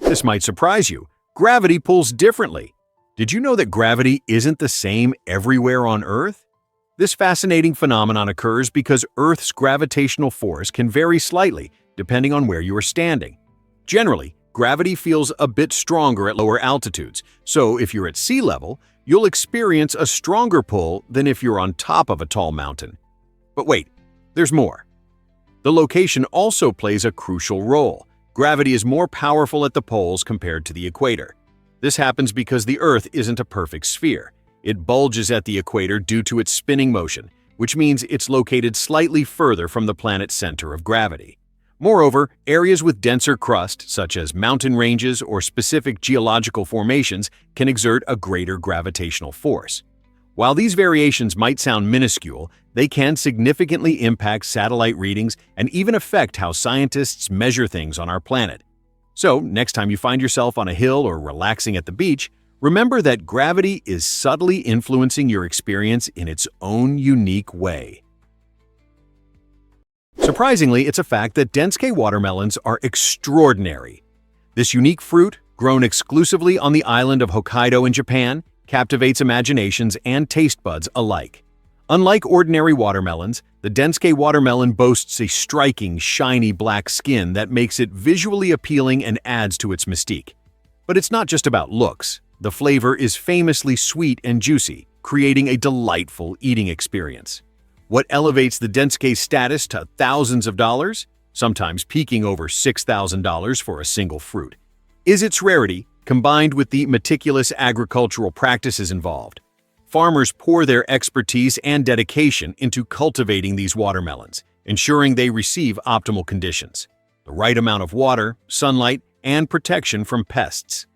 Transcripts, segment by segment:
This might surprise you. Gravity pulls differently. Did you know that gravity isn't the same everywhere on Earth? This fascinating phenomenon occurs because Earth's gravitational force can vary slightly depending on where you are standing. Generally, gravity feels a bit stronger at lower altitudes, so if you're at sea level, you'll experience a stronger pull than if you're on top of a tall mountain. But wait, there's more. The location also plays a crucial role. Gravity is more powerful at the poles compared to the equator. This happens because the Earth isn't a perfect sphere. It bulges at the equator due to its spinning motion, which means it's located slightly further from the planet's center of gravity. Moreover, areas with denser crust, such as mountain ranges or specific geological formations, can exert a greater gravitational force. While these variations might sound minuscule, they can significantly impact satellite readings and even affect how scientists measure things on our planet. So, next time you find yourself on a hill or relaxing at the beach, remember that gravity is subtly influencing your experience in its own unique way. Surprisingly, it's a fact that dense-K watermelons are extraordinary. This unique fruit, grown exclusively on the island of Hokkaido in Japan, captivates imaginations and taste buds alike. Unlike ordinary watermelons, the dense-K watermelon boasts a striking, shiny black skin that makes it visually appealing and adds to its mystique. But it's not just about looks. The flavor is famously sweet and juicy, creating a delightful eating experience. What elevates the dense-K's status to thousands of dollars, sometimes peaking over $6,000 for a single fruit, is its rarity combined with the meticulous agricultural practices involved. Farmers pour their expertise and dedication into cultivating these watermelons, ensuring they receive optimal conditions, the right amount of water, sunlight, and protection from pests.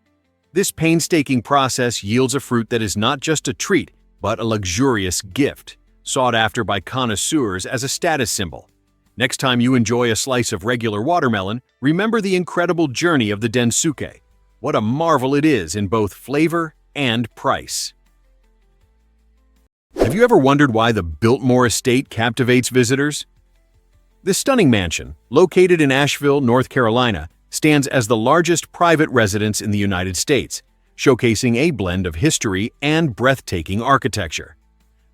This painstaking process yields a fruit that is not just a treat, but a luxurious gift, sought after by connoisseurs as a status symbol. Next time you enjoy a slice of regular watermelon, remember the incredible journey of the densuke. What a marvel it is in both flavor and price. Have you ever wondered why the Biltmore Estate captivates visitors? This stunning mansion, located in Asheville, North Carolina, stands as the largest private residence in the United States, showcasing a blend of history and breathtaking architecture.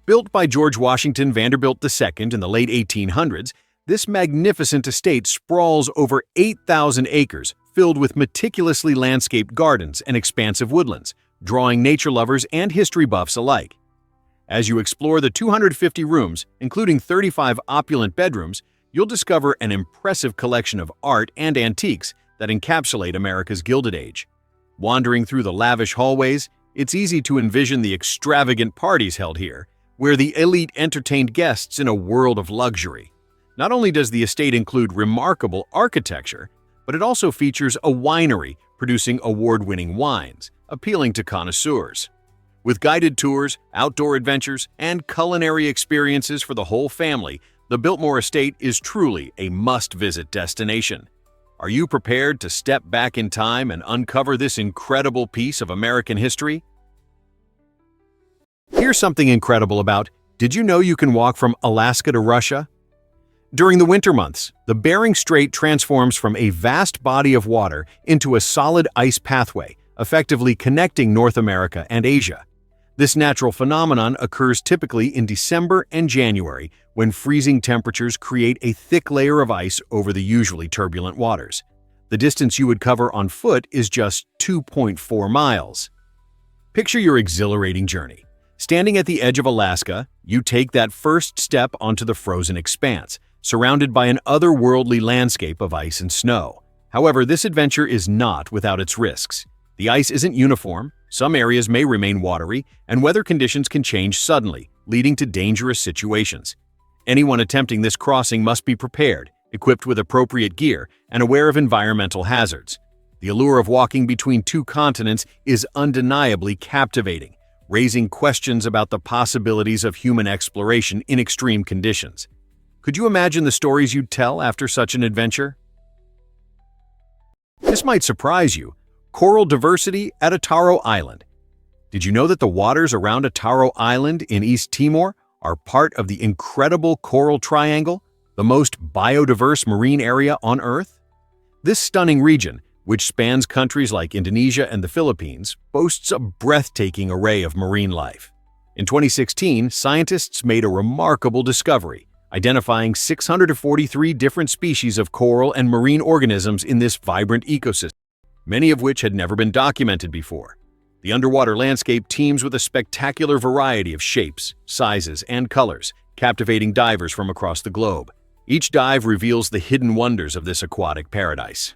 Built by George Washington Vanderbilt II in the late 1800s, this magnificent estate sprawls over 8,000 acres, filled with meticulously landscaped gardens and expansive woodlands, drawing nature lovers and history buffs alike. As you explore the 250 rooms, including 35 opulent bedrooms, you'll discover an impressive collection of art and antiques that encapsulate America's Gilded Age. Wandering through the lavish hallways, it's easy to envision the extravagant parties held here, where the elite entertained guests in a world of luxury. Not only does the estate include remarkable architecture, but it also features a winery producing award-winning wines, appealing to connoisseurs. With guided tours, outdoor adventures, and culinary experiences for the whole family, the Biltmore Estate is truly a must-visit destination. Are you prepared to step back in time and uncover this incredible piece of American history? Here's something incredible about, did you know you can walk from Alaska to Russia? During the winter months, the Bering Strait transforms from a vast body of water into a solid ice pathway, effectively connecting North America and Asia. This natural phenomenon occurs typically in December and January, when freezing temperatures create a thick layer of ice over the usually turbulent waters. The distance you would cover on foot is just 2.4 miles. Picture your exhilarating journey. Standing at the edge of Alaska, you take that first step onto the frozen expanse, surrounded by an otherworldly landscape of ice and snow. However, this adventure is not without its risks. The ice isn't uniform, some areas may remain watery, and weather conditions can change suddenly, leading to dangerous situations. Anyone attempting this crossing must be prepared, equipped with appropriate gear, and aware of environmental hazards. The allure of walking between two continents is undeniably captivating, raising questions about the possibilities of human exploration in extreme conditions. Could you imagine the stories you'd tell after such an adventure? This might surprise you. Coral diversity at Ataro Island. Did you know that the waters around Ataro Island in East Timor are part of the incredible Coral Triangle, the most biodiverse marine area on Earth? This stunning region, which spans countries like Indonesia and the Philippines, boasts a breathtaking array of marine life. In 2016, scientists made a remarkable discovery, identifying 643 different species of coral and marine organisms in this vibrant ecosystem, many of which had never been documented before. The underwater landscape teems with a spectacular variety of shapes, sizes, and colors, captivating divers from across the globe. Each dive reveals the hidden wonders of this aquatic paradise.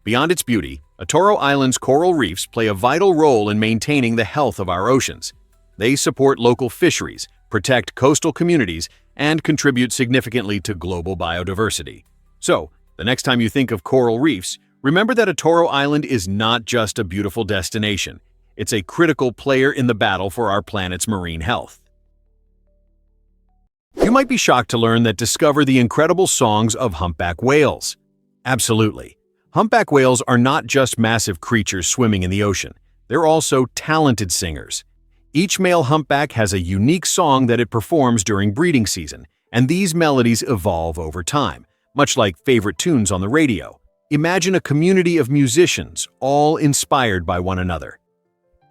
Beyond its beauty, Atoro Island's coral reefs play a vital role in maintaining the health of our oceans. They support local fisheries, protect coastal communities, and contribute significantly to global biodiversity. So, the next time you think of coral reefs, remember that Atoro Island is not just a beautiful destination. It's a critical player in the battle for our planet's marine health. You might be shocked to learn that discover the incredible songs of humpback whales. Absolutely. Humpback whales are not just massive creatures swimming in the ocean. They're also talented singers. Each male humpback has a unique song that it performs during breeding season, and these melodies evolve over time, much like favorite tunes on the radio. Imagine a community of musicians, all inspired by one another.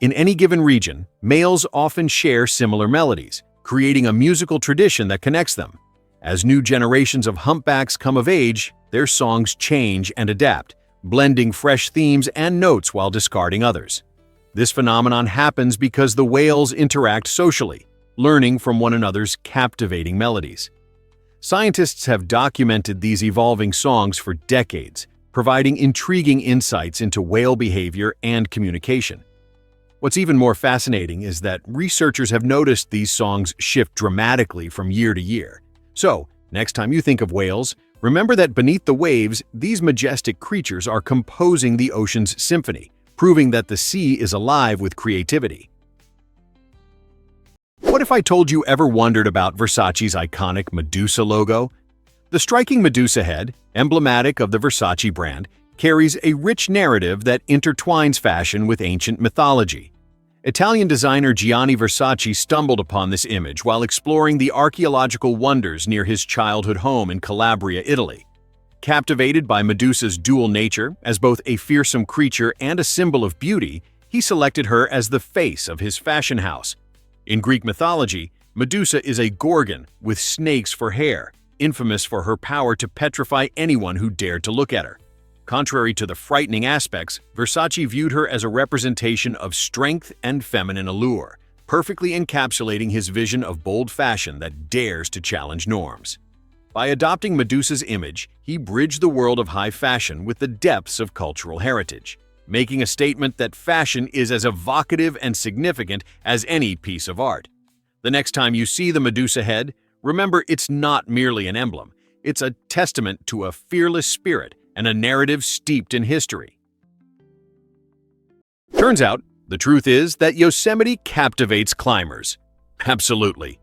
In any given region, males often share similar melodies, creating a musical tradition that connects them. As new generations of humpbacks come of age, their songs change and adapt, blending fresh themes and notes while discarding others. This phenomenon happens because the whales interact socially, learning from one another's captivating melodies. Scientists have documented these evolving songs for decades, providing intriguing insights into whale behavior and communication. What's even more fascinating is that researchers have noticed these songs shift dramatically from year to year. So, next time you think of whales, remember that beneath the waves, these majestic creatures are composing the ocean's symphony, proving that the sea is alive with creativity. What if I told you ever wondered about Versace's iconic Medusa logo? The striking Medusa head, emblematic of the Versace brand, carries a rich narrative that intertwines fashion with ancient mythology. Italian designer Gianni Versace stumbled upon this image while exploring the archaeological wonders near his childhood home in Calabria, Italy. Captivated by Medusa's dual nature, as both a fearsome creature and a symbol of beauty, he selected her as the face of his fashion house. In Greek mythology, Medusa is a gorgon with snakes for hair, infamous for her power to petrify anyone who dared to look at her. Contrary to the frightening aspects, Versace viewed her as a representation of strength and feminine allure, perfectly encapsulating his vision of bold fashion that dares to challenge norms. By adopting Medusa's image, he bridged the world of high fashion with the depths of cultural heritage, making a statement that fashion is as evocative and significant as any piece of art. The next time you see the Medusa head, remember it's not merely an emblem, it's a testament to a fearless spirit and a narrative steeped in history. Turns out, the truth is that Yosemite captivates climbers. Absolutely.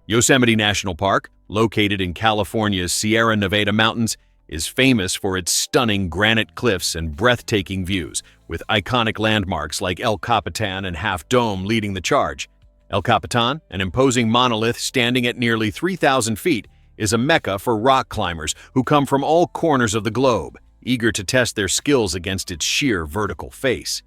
Yosemite National Park, located in California's Sierra Nevada mountains, is famous for its stunning granite cliffs and breathtaking views, with iconic landmarks like El Capitan and Half Dome leading the charge. El Capitan, an imposing monolith standing at nearly 3,000 feet, is a mecca for rock climbers who come from all corners of the globe, eager to test their skills against its sheer vertical face.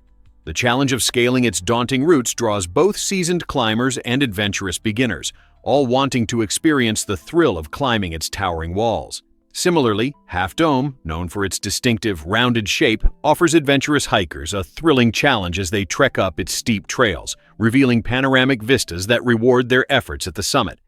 The challenge of scaling its daunting routes draws both seasoned climbers and adventurous beginners, all wanting to experience the thrill of climbing its towering walls. Similarly, Half Dome, known for its distinctive rounded shape, offers adventurous hikers a thrilling challenge as they trek up its steep trails, revealing panoramic vistas that reward their efforts at the summit.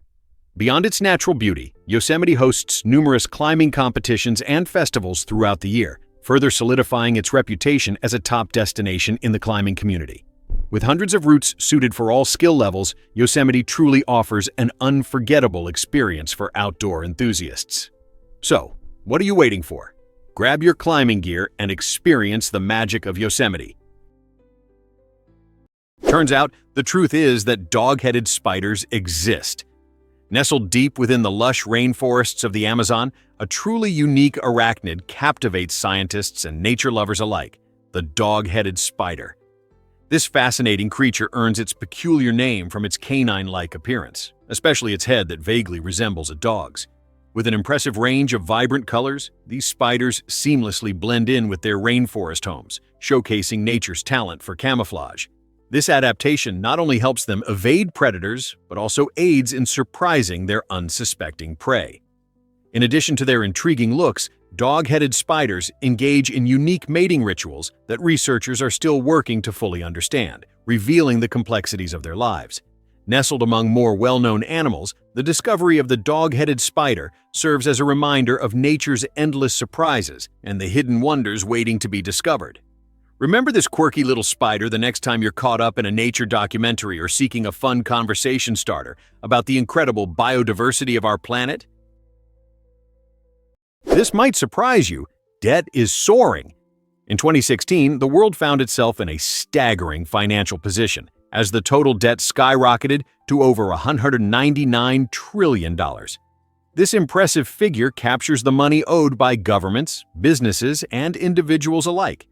Beyond its natural beauty, Yosemite hosts numerous climbing competitions and festivals throughout the year, further solidifying its reputation as a top destination in the climbing community. With hundreds of routes suited for all skill levels, Yosemite truly offers an unforgettable experience for outdoor enthusiasts. So, what are you waiting for? Grab your climbing gear and experience the magic of Yosemite. Turns out, the truth is that dog-headed spiders exist. Nestled deep within the lush rainforests of the Amazon, a truly unique arachnid captivates scientists and nature lovers alike, the dog-headed spider. This fascinating creature earns its peculiar name from its canine-like appearance, especially its head that vaguely resembles a dog's. With an impressive range of vibrant colors, these spiders seamlessly blend in with their rainforest homes, showcasing nature's talent for camouflage. This adaptation not only helps them evade predators, but also aids in surprising their unsuspecting prey. In addition to their intriguing looks, dog-headed spiders engage in unique mating rituals that researchers are still working to fully understand, revealing the complexities of their lives. Nestled among more well-known animals, the discovery of the dog-headed spider serves as a reminder of nature's endless surprises and the hidden wonders waiting to be discovered. Remember this quirky little spider the next time you're caught up in a nature documentary or seeking a fun conversation starter about the incredible biodiversity of our planet? This might surprise you. Debt is soaring. In 2016, the world found itself in a staggering financial position, as the total debt skyrocketed to over $199 trillion. This impressive figure captures the money owed by governments, businesses, and individuals alike.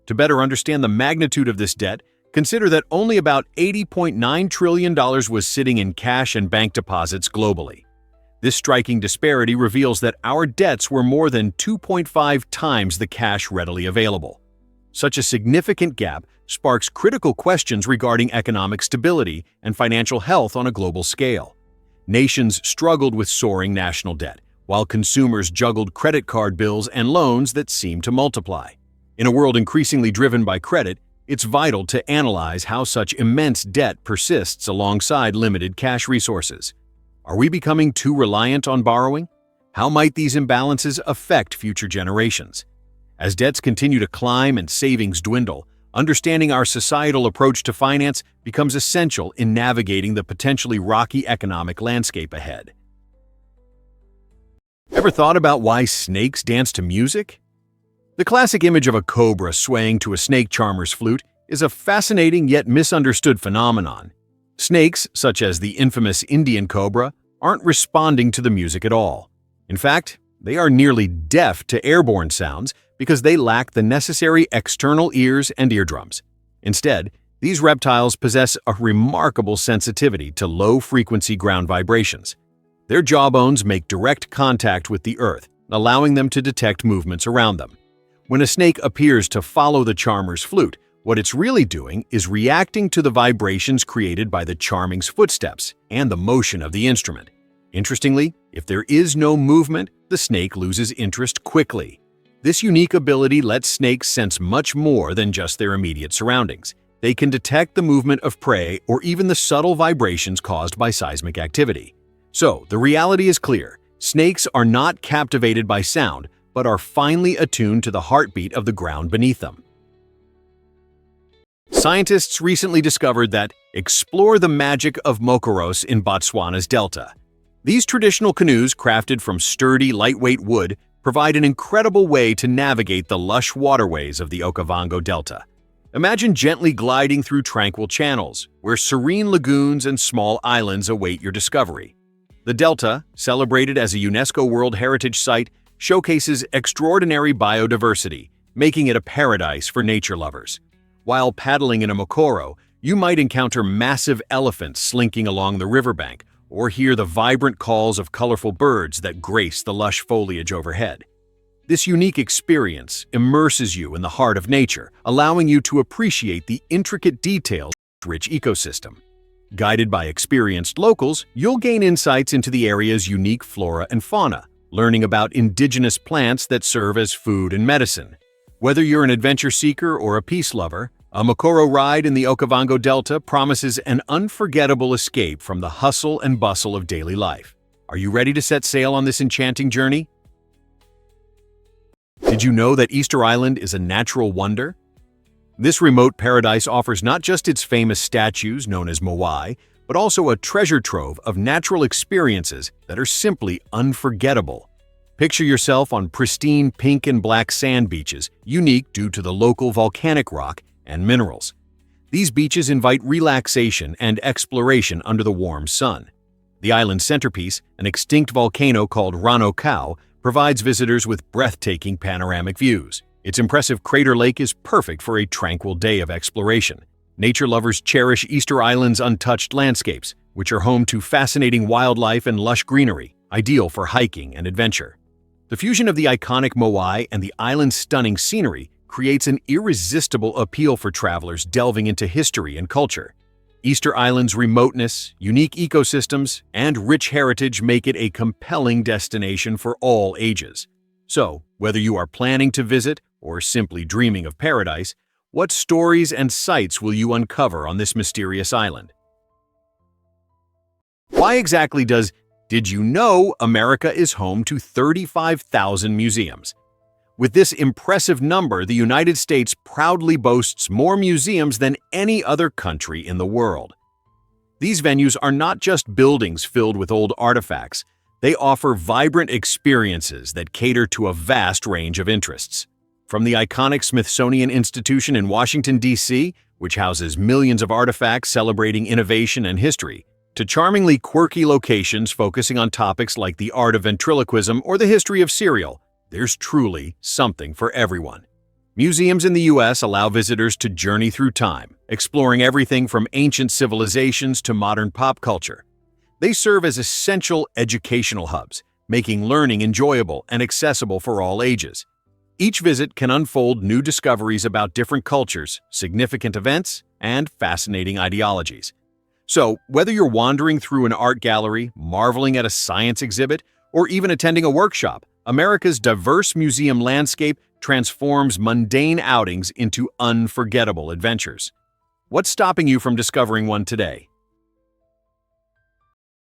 To better understand the magnitude of this debt, consider that only about $80.9 trillion was sitting in cash and bank deposits globally. This striking disparity reveals that our debts were more than 2.5 times the cash readily available. Such a significant gap sparks critical questions regarding economic stability and financial health on a global scale. Nations struggled with soaring national debt, while consumers juggled credit card bills and loans that seemed to multiply. In a world increasingly driven by credit, it's vital to analyze how such immense debt persists alongside limited cash resources. Are we becoming too reliant on borrowing? How might these imbalances affect future generations? As debts continue to climb and savings dwindle, understanding our societal approach to finance becomes essential in navigating the potentially rocky economic landscape ahead. Ever thought about why snakes dance to music? The classic image of a cobra swaying to a snake charmer's flute is a fascinating yet misunderstood phenomenon. Snakes, such as the infamous Indian cobra, aren't responding to the music at all. In fact, they are nearly deaf to airborne sounds because they lack the necessary external ears and eardrums. Instead, these reptiles possess a remarkable sensitivity to low-frequency ground vibrations. Their jawbones make direct contact with the earth, allowing them to detect movements around them. When a snake appears to follow the charmer's flute, what it's really doing is reacting to the vibrations created by the charming's footsteps and the motion of the instrument. Interestingly, if there is no movement, the snake loses interest quickly. This unique ability lets snakes sense much more than just their immediate surroundings. They can detect the movement of prey or even the subtle vibrations caused by seismic activity. So, the reality is clear. Snakes are not captivated by sound, but are finely attuned to the heartbeat of the ground beneath them. Scientists recently discovered that explore the magic of mokoros in Botswana's delta. These traditional canoes, crafted from sturdy, lightweight wood, provide an incredible way to navigate the lush waterways of the Okavango Delta. Imagine gently gliding through tranquil channels, where serene lagoons and small islands await your discovery. The Delta, celebrated as a UNESCO World Heritage Site, showcases extraordinary biodiversity, making it a paradise for nature lovers. While paddling in a mokoro, you might encounter massive elephants slinking along the riverbank, or hear the vibrant calls of colorful birds that grace the lush foliage overhead. This unique experience immerses you in the heart of nature, allowing you to appreciate the intricate details of this rich ecosystem. Guided by experienced locals, you'll gain insights into the area's unique flora and fauna, learning about indigenous plants that serve as food and medicine. Whether you're an adventure seeker or a peace lover, a mokoro ride in the Okavango Delta promises an unforgettable escape from the hustle and bustle of daily life. Are you ready to set sail on this enchanting journey? Did you know that Easter Island is a natural wonder? This remote paradise offers not just its famous statues known as moai, but also a treasure trove of natural experiences that are simply unforgettable. Picture yourself on pristine pink and black sand beaches, unique due to the local volcanic rock and minerals. These beaches invite relaxation and exploration under the warm sun. The island's centerpiece, an extinct volcano called Rano Kau, provides visitors with breathtaking panoramic views. Its impressive crater lake is perfect for a tranquil day of exploration. Nature lovers cherish Easter Island's untouched landscapes, which are home to fascinating wildlife and lush greenery. ideal for hiking and adventure. The fusion of the iconic moai and the island's stunning scenery creates an irresistible appeal for travelers delving into history and culture. Easter Island's remoteness, unique ecosystems, and rich heritage make it a compelling destination for all ages. So, whether you are planning to visit or simply dreaming of paradise, what stories and sights will you uncover on this mysterious island? Why exactly did you know America is home to 35,000 museums? With this impressive number, the United States proudly boasts more museums than any other country in the world. These venues are not just buildings filled with old artifacts. They offer vibrant experiences that cater to a vast range of interests. From the iconic Smithsonian Institution in Washington, D.C., which houses millions of artifacts celebrating innovation and history, to charmingly quirky locations focusing on topics like the art of ventriloquism or the history of cereal, there's truly something for everyone. Museums in the U.S. allow visitors to journey through time, exploring everything from ancient civilizations to modern pop culture. They serve as essential educational hubs, making learning enjoyable and accessible for all ages. Each visit can unfold new discoveries about different cultures, significant events, and fascinating ideologies. So, whether you're wandering through an art gallery, marveling at a science exhibit, or even attending a workshop, America's diverse museum landscape transforms mundane outings into unforgettable adventures. What's stopping you from discovering one today?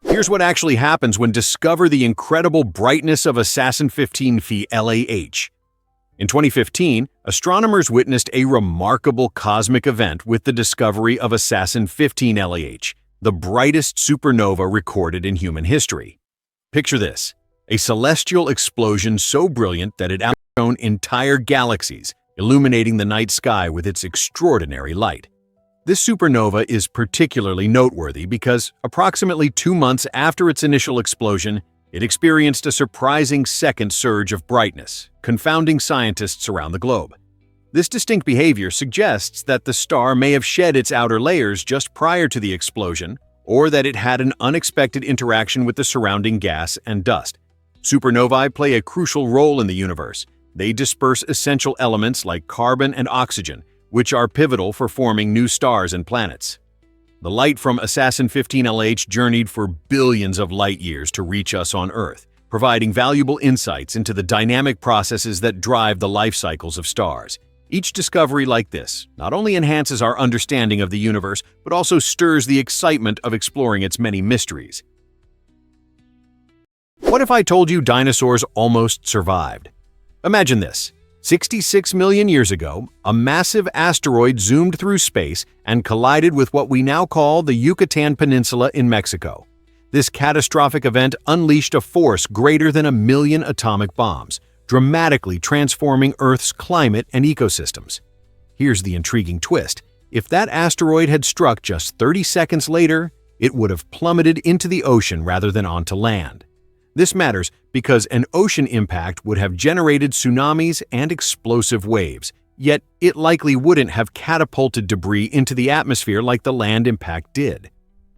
Here's what actually happens when discover the incredible brightness of Assassin 15Phi LAH. In 2015, astronomers witnessed a remarkable cosmic event with the discovery of Assassin 15 LAH, the brightest supernova recorded in human history. Picture this: a celestial explosion so brilliant that it outshone entire galaxies, illuminating the night sky with its extraordinary light. This supernova is particularly noteworthy because approximately 2 months after its initial explosion, it experienced a surprising second surge of brightness, confounding scientists around the globe. This distinct behavior suggests that the star may have shed its outer layers just prior to the explosion, or that it had an unexpected interaction with the surrounding gas and dust. Supernovae play a crucial role in the universe. They disperse essential elements like carbon and oxygen, which are pivotal for forming new stars and planets. The light from Assassin 15 LH journeyed for billions of light years to reach us on Earth, providing valuable insights into the dynamic processes that drive the life cycles of stars. Each discovery like this not only enhances our understanding of the universe, but also stirs the excitement of exploring its many mysteries. What if I told you dinosaurs almost survived? Imagine this. 66 million years ago, a massive asteroid zoomed through space and collided with what we now call the Yucatan Peninsula in Mexico. This catastrophic event unleashed a force greater than 1 million atomic bombs, dramatically transforming Earth's climate and ecosystems. Here's the intriguing twist. If that asteroid had struck just 30 seconds later, it would have plummeted into the ocean rather than onto land. This matters because an ocean impact would have generated tsunamis and explosive waves, yet it likely wouldn't have catapulted debris into the atmosphere like the land impact did.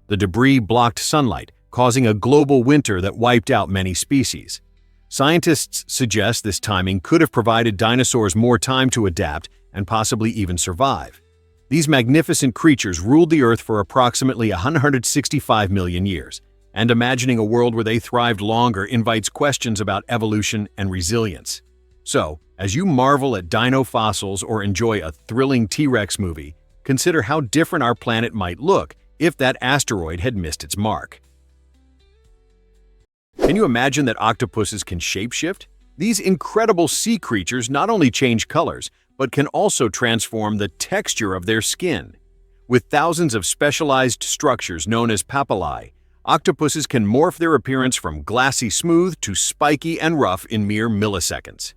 The debris blocked sunlight, causing a global winter that wiped out many species. Scientists suggest this timing could have provided dinosaurs more time to adapt and possibly even survive. These magnificent creatures ruled the Earth for approximately 165 million years. And imagining a world where they thrived longer invites questions about evolution and resilience. So, as you marvel at dino fossils or enjoy a thrilling T-Rex movie, consider how different our planet might look if that asteroid had missed its mark. Can you imagine that octopuses can shapeshift? These incredible sea creatures not only change colors, but can also transform the texture of their skin. With thousands of specialized structures known as papillae, octopuses can morph their appearance from glassy smooth to spiky and rough in mere milliseconds.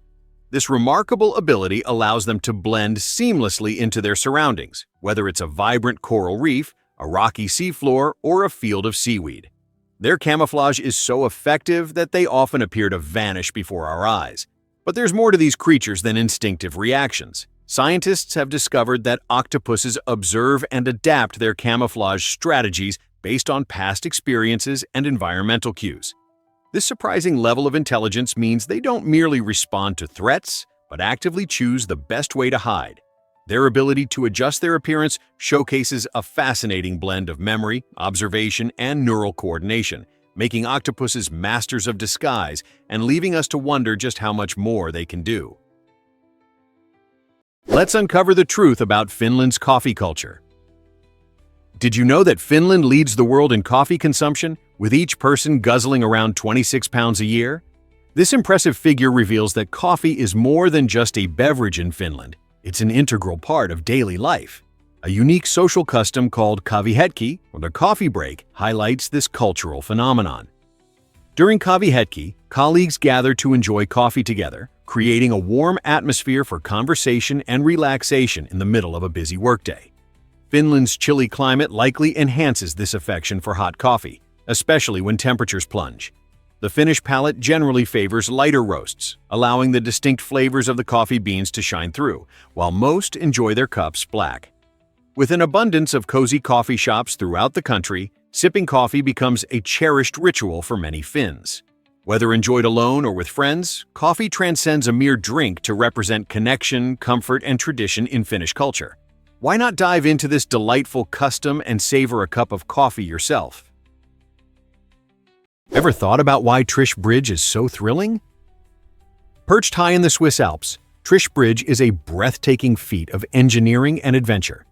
This remarkable ability allows them to blend seamlessly into their surroundings, whether it's a vibrant coral reef, a rocky seafloor, or a field of seaweed. Their camouflage is so effective that they often appear to vanish before our eyes. But there's more to these creatures than instinctive reactions. Scientists have discovered that octopuses observe and adapt their camouflage strategies based on past experiences and environmental cues. This surprising level of intelligence means they don't merely respond to threats, but actively choose the best way to hide. Their ability to adjust their appearance showcases a fascinating blend of memory, observation, and neural coordination, making octopuses masters of disguise and leaving us to wonder just how much more they can do. Let's uncover the truth about Finland's coffee culture. Did you know that Finland leads the world in coffee consumption, with each person guzzling around 26 pounds a year? This impressive figure reveals that coffee is more than just a beverage in Finland. It's an integral part of daily life. A unique social custom called kahvihetki, or the coffee break, highlights this cultural phenomenon. During kahvihetki, colleagues gather to enjoy coffee together, creating a warm atmosphere for conversation and relaxation in the middle of a busy workday. Finland's chilly climate likely enhances this affection for hot coffee, especially when temperatures plunge. The Finnish palate generally favors lighter roasts, allowing the distinct flavors of the coffee beans to shine through, while most enjoy their cups black. With an abundance of cozy coffee shops throughout the country, sipping coffee becomes a cherished ritual for many Finns. Whether enjoyed alone or with friends, coffee transcends a mere drink to represent connection, comfort, and tradition in Finnish culture. Why not dive into this delightful custom and savor a cup of coffee yourself? Ever thought about why Trish Bridge is so thrilling? Perched high in the Swiss Alps, Trish Bridge is a breathtaking feat of engineering and adventure.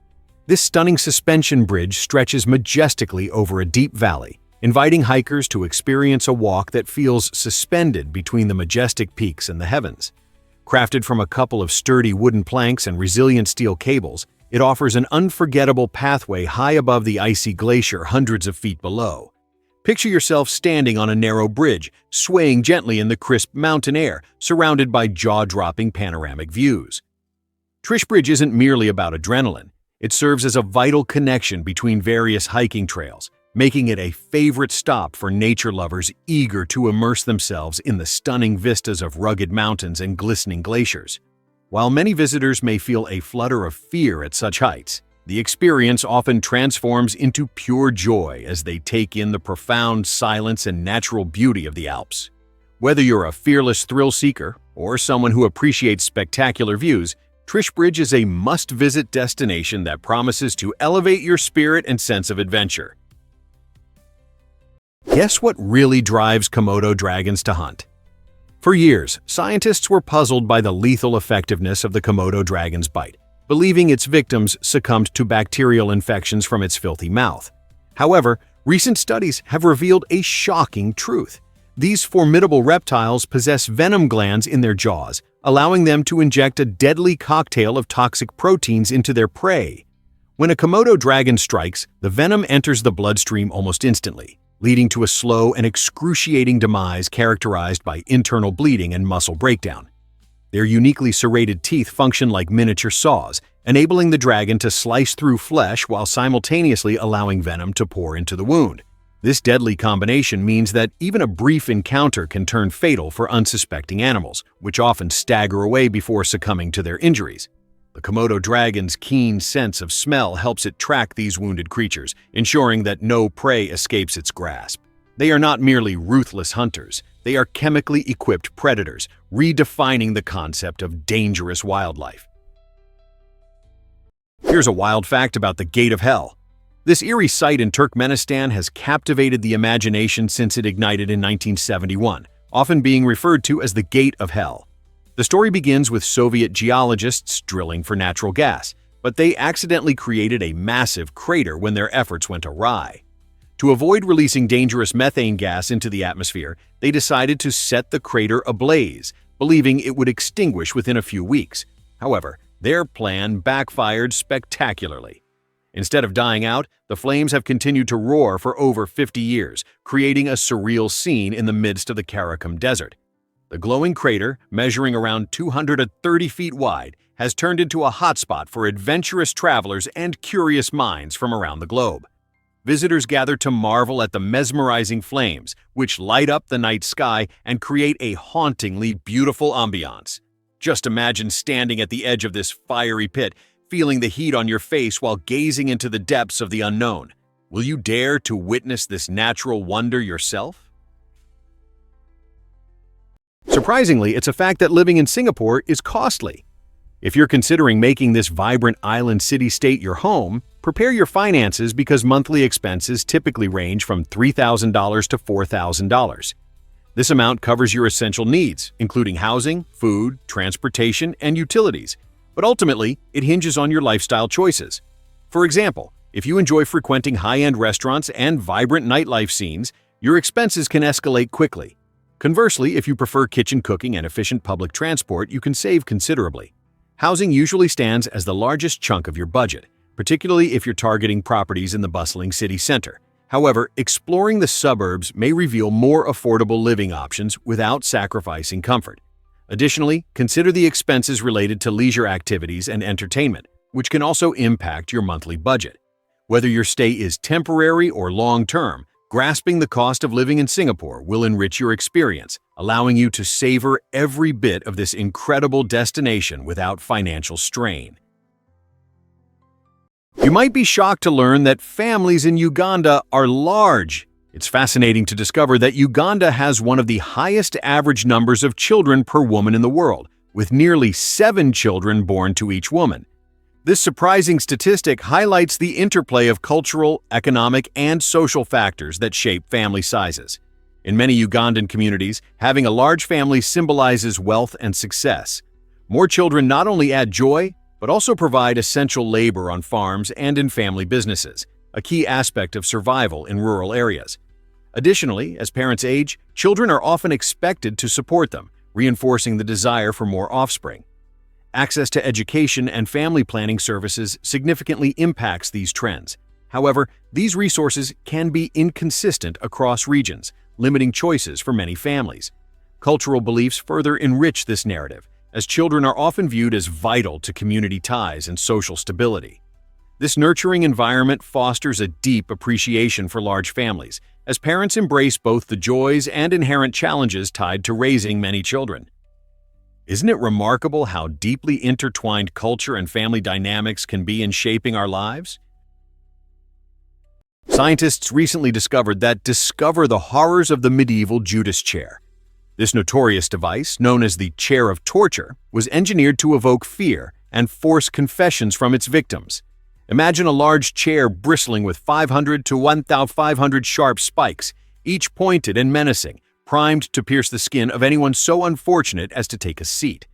This stunning suspension bridge stretches majestically over a deep valley, inviting hikers to experience a walk that feels suspended between the majestic peaks and the heavens. Crafted from a couple of sturdy wooden planks and resilient steel cables, it offers an unforgettable pathway high above the icy glacier hundreds of feet below. Picture yourself standing on a narrow bridge, swaying gently in the crisp mountain air, surrounded by jaw-dropping panoramic views. Trish Bridge isn't merely about adrenaline. It serves as a vital connection between various hiking trails, making it a favorite stop for nature lovers eager to immerse themselves in the stunning vistas of rugged mountains and glistening glaciers. While many visitors may feel a flutter of fear at such heights, the experience often transforms into pure joy as they take in the profound silence and natural beauty of the Alps. Whether you're a fearless thrill seeker or someone who appreciates spectacular views, Trish Bridge is a must-visit destination that promises to elevate your spirit and sense of adventure. Guess what really drives Komodo dragons to hunt? For years, scientists were puzzled by the lethal effectiveness of the Komodo dragon's bite, believing its victims succumbed to bacterial infections from its filthy mouth. However, recent studies have revealed a shocking truth. These formidable reptiles possess venom glands in their jaws, allowing them to inject a deadly cocktail of toxic proteins into their prey. When a Komodo dragon strikes, the venom enters the bloodstream almost instantly, leading to a slow and excruciating demise characterized by internal bleeding and muscle breakdown. Their uniquely serrated teeth function like miniature saws, enabling the dragon to slice through flesh while simultaneously allowing venom to pour into the wound. This deadly combination means that even a brief encounter can turn fatal for unsuspecting animals, which often stagger away before succumbing to their injuries. The Komodo dragon's keen sense of smell helps it track these wounded creatures, ensuring that no prey escapes its grasp. They are not merely ruthless hunters, they are chemically equipped predators, redefining the concept of dangerous wildlife. Here's a wild fact about the Gate of Hell. This eerie site in Turkmenistan has captivated the imagination since it ignited in 1971, often being referred to as the Gate of Hell. The story begins with Soviet geologists drilling for natural gas, but they accidentally created a massive crater when their efforts went awry. To avoid releasing dangerous methane gas into the atmosphere, they decided to set the crater ablaze, believing it would extinguish within a few weeks. However, their plan backfired spectacularly. Instead of dying out, the flames have continued to roar for over 50 years, creating a surreal scene in the midst of the Karakum Desert. The glowing crater, measuring around 230 feet wide, has turned into a hotspot for adventurous travelers and curious minds from around the globe. Visitors gather to marvel at the mesmerizing flames, which light up the night sky and create a hauntingly beautiful ambiance. Just imagine standing at the edge of this fiery pit, feeling the heat on your face while gazing into the depths of the unknown. Will you dare to witness this natural wonder yourself? Surprisingly, it's a fact that living in Singapore is costly. If you're considering making this vibrant island city-state your home, prepare your finances because monthly expenses typically range from $3,000 to $4,000. This amount covers your essential needs, including housing, food, transportation, and utilities, but ultimately, it hinges on your lifestyle choices. For example, if you enjoy frequenting high-end restaurants and vibrant nightlife scenes, your expenses can escalate quickly. Conversely, if you prefer kitchen cooking and efficient public transport, you can save considerably. Housing usually stands as the largest chunk of your budget, particularly if you're targeting properties in the bustling city center. However, exploring the suburbs may reveal more affordable living options without sacrificing comfort. Additionally, consider the expenses related to leisure activities and entertainment, which can also impact your monthly budget. Whether your stay is temporary or long-term, grasping the cost of living in Singapore will enrich your experience, allowing you to savor every bit of this incredible destination without financial strain. You might be shocked to learn that families in Uganda are large. It's fascinating to discover that Uganda has one of the highest average numbers of children per woman in the world, with nearly 7 children born to each woman. This surprising statistic highlights the interplay of cultural, economic, and social factors that shape family sizes. In many Ugandan communities, having a large family symbolizes wealth and success. More children not only add joy, but also provide essential labor on farms and in family businesses, a key aspect of survival in rural areas. Additionally, as parents age, children are often expected to support them, reinforcing the desire for more offspring. Access to education and family planning services significantly impacts these trends. However, these resources can be inconsistent across regions, limiting choices for many families. Cultural beliefs further enrich this narrative, as children are often viewed as vital to community ties and social stability. This nurturing environment fosters a deep appreciation for large families, as parents embrace both the joys and inherent challenges tied to raising many children. Isn't it remarkable how deeply intertwined culture and family dynamics can be in shaping our lives? Scientists recently discovered the horrors of the medieval Judas chair. This notorious device, known as the chair of torture, was engineered to evoke fear and force confessions from its victims. Imagine a large chair bristling with 500 to 1,500 sharp spikes, each pointed and menacing, primed to pierce the skin of anyone so unfortunate as to take a seat.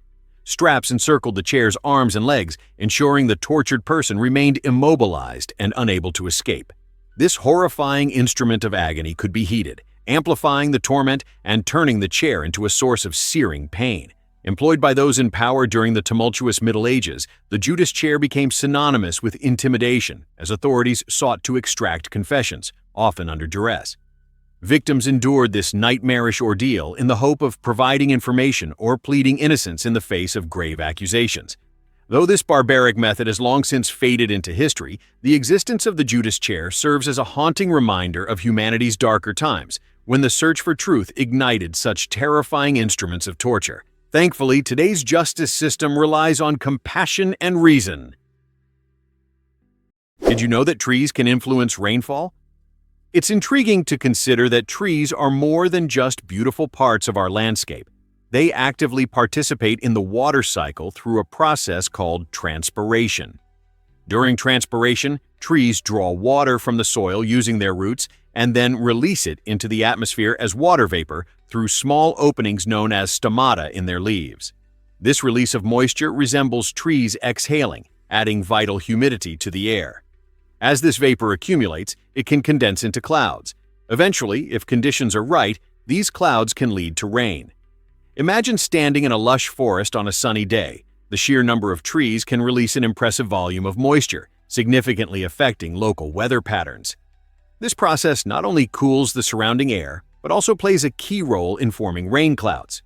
Straps encircled the chair's arms and legs, ensuring the tortured person remained immobilized and unable to escape. This horrifying instrument of agony could be heated, amplifying the torment and turning the chair into a source of searing pain. Employed by those in power during the tumultuous Middle Ages, the Judas chair became synonymous with intimidation as authorities sought to extract confessions, often under duress. Victims endured this nightmarish ordeal in the hope of providing information or pleading innocence in the face of grave accusations. Though this barbaric method has long since faded into history, the existence of the Judas chair serves as a haunting reminder of humanity's darker times, when the search for truth ignited such terrifying instruments of torture. Thankfully, today's justice system relies on compassion and reason. Did you know that trees can influence rainfall? It's intriguing to consider that trees are more than just beautiful parts of our landscape. They actively participate in the water cycle through a process called transpiration. During transpiration, trees draw water from the soil using their roots and then release it into the atmosphere as water vapor through small openings known as stomata in their leaves. This release of moisture resembles trees exhaling, adding vital humidity to the air. As this vapor accumulates, it can condense into clouds. Eventually, if conditions are right, these clouds can lead to rain. Imagine standing in a lush forest on a sunny day. The sheer number of trees can release an impressive volume of moisture, significantly affecting local weather patterns. This process not only cools the surrounding air, but also plays a key role in forming rain clouds.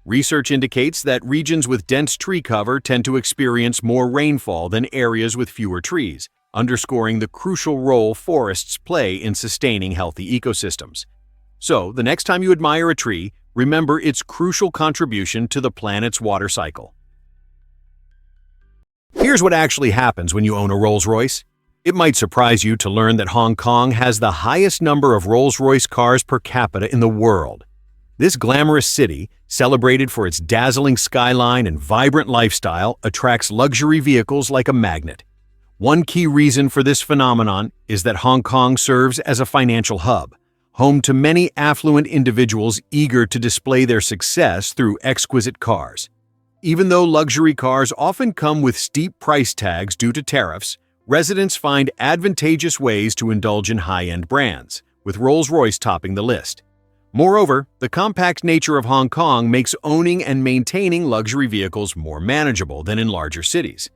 Research indicates that regions with dense tree cover tend to experience more rainfall than areas with fewer trees, underscoring the crucial role forests play in sustaining healthy ecosystems. So, the next time you admire a tree, remember its crucial contribution to the planet's water cycle. Here's what actually happens when you own a Rolls-Royce. It might surprise you to learn that Hong Kong has the highest number of Rolls-Royce cars per capita in the world. This glamorous city, celebrated for its dazzling skyline and vibrant lifestyle, attracts luxury vehicles like a magnet. One key reason for this phenomenon is that Hong Kong serves as a financial hub, home to many affluent individuals eager to display their success through exquisite cars. Even though luxury cars often come with steep price tags due to tariffs, residents find advantageous ways to indulge in high-end brands, with Rolls-Royce topping the list. Moreover, the compact nature of Hong Kong makes owning and maintaining luxury vehicles more manageable than in larger cities.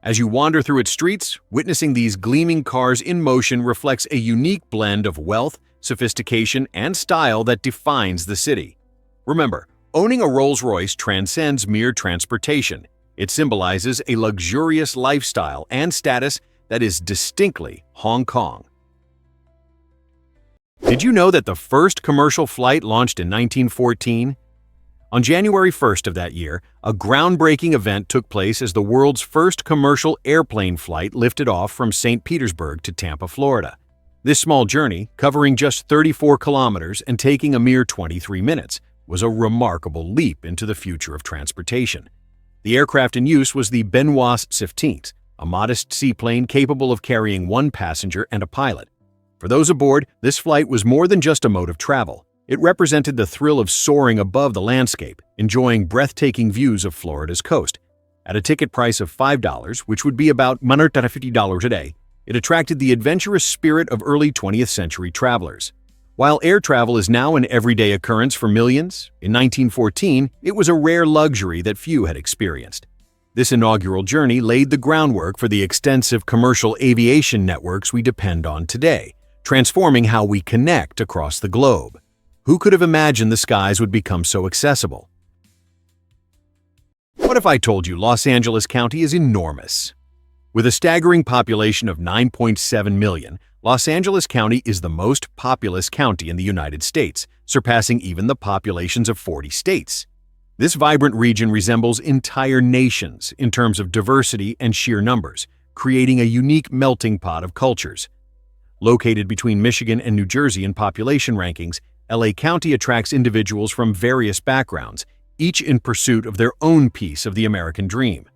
As you wander through its streets, witnessing these gleaming cars in motion reflects a unique blend of wealth, sophistication, and style that defines the city. Remember, owning a Rolls-Royce transcends mere transportation. It symbolizes a luxurious lifestyle and status that is distinctly Hong Kong. Did you know that the first commercial flight launched in 1914? On January 1st of that year, a groundbreaking event took place as the world's first commercial airplane flight lifted off from St. Petersburg to Tampa, Florida. This small journey, covering just 34 kilometers and taking a mere 23 minutes, was a remarkable leap into the future of transportation. The aircraft in use was the Benoist 15, a modest seaplane capable of carrying one passenger and a pilot. For those aboard, this flight was more than just a mode of travel. It represented the thrill of soaring above the landscape, enjoying breathtaking views of Florida's coast. At a ticket price of $5, which would be about $150 a day, it attracted the adventurous spirit of early 20th century travelers. While air travel is now an everyday occurrence for millions, in 1914 it was a rare luxury that few had experienced. This inaugural journey laid the groundwork for the extensive commercial aviation networks we depend on today, transforming how we connect across the globe. Who could have imagined the skies would become so accessible? What if I told you Los Angeles County is enormous? With a staggering population of 9.7 million, Los Angeles County is the most populous county in the United States, surpassing even the populations of 40 states. This vibrant region resembles entire nations in terms of diversity and sheer numbers, creating a unique melting pot of cultures. Located between Michigan and New Jersey in population rankings, LA County attracts individuals from various backgrounds, each in pursuit of their own piece of the American dream.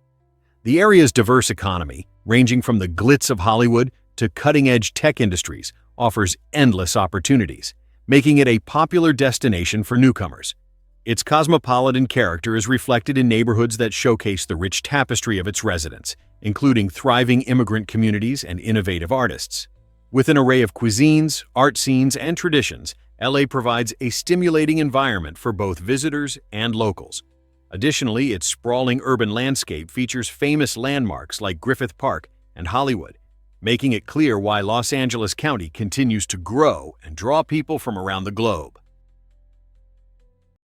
The area's diverse economy, ranging from the glitz of Hollywood to cutting-edge tech industries, offers endless opportunities, making it a popular destination for newcomers. Its cosmopolitan character is reflected in neighborhoods that showcase the rich tapestry of its residents, including thriving immigrant communities and innovative artists. With an array of cuisines, art scenes, and traditions, LA provides a stimulating environment for both visitors and locals. Additionally, its sprawling urban landscape features famous landmarks like Griffith Park and Hollywood, making it clear why Los Angeles County continues to grow and draw people from around the globe.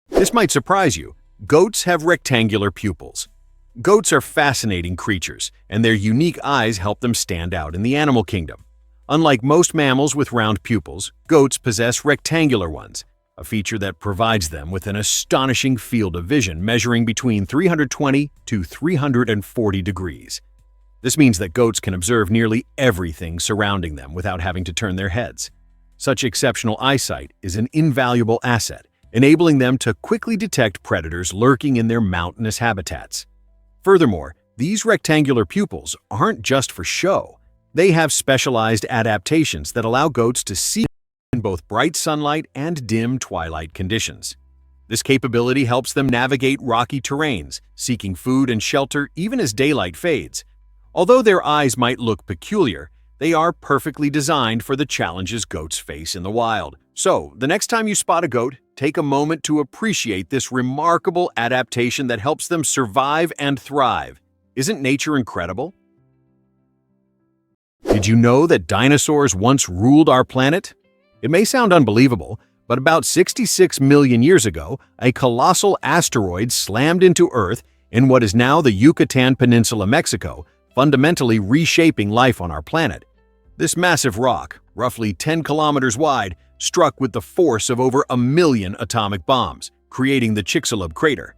This might surprise you. Goats have rectangular pupils. Goats are fascinating creatures, and their unique eyes help them stand out in the animal kingdom. Unlike most mammals with round pupils, goats possess rectangular ones, a feature that provides them with an astonishing field of vision measuring between 320 to 340 degrees. This means that goats can observe nearly everything surrounding them without having to turn their heads. Such exceptional eyesight is an invaluable asset, enabling them to quickly detect predators lurking in their mountainous habitats. Furthermore, these rectangular pupils aren't just for show. They have specialized adaptations that allow goats to see in both bright sunlight and dim twilight conditions. This capability helps them navigate rocky terrains, seeking food and shelter even as daylight fades. Although their eyes might look peculiar, they are perfectly designed for the challenges goats face in the wild. So, the next time you spot a goat, take a moment to appreciate this remarkable adaptation that helps them survive and thrive. Isn't nature incredible? Did you know that dinosaurs once ruled our planet? It may sound unbelievable, but about 66 million years ago, a colossal asteroid slammed into Earth in what is now the Yucatan Peninsula, Mexico, fundamentally reshaping life on our planet. This massive rock, roughly 10 kilometers wide, struck with the force of over 1 million atomic bombs, creating the Chicxulub crater.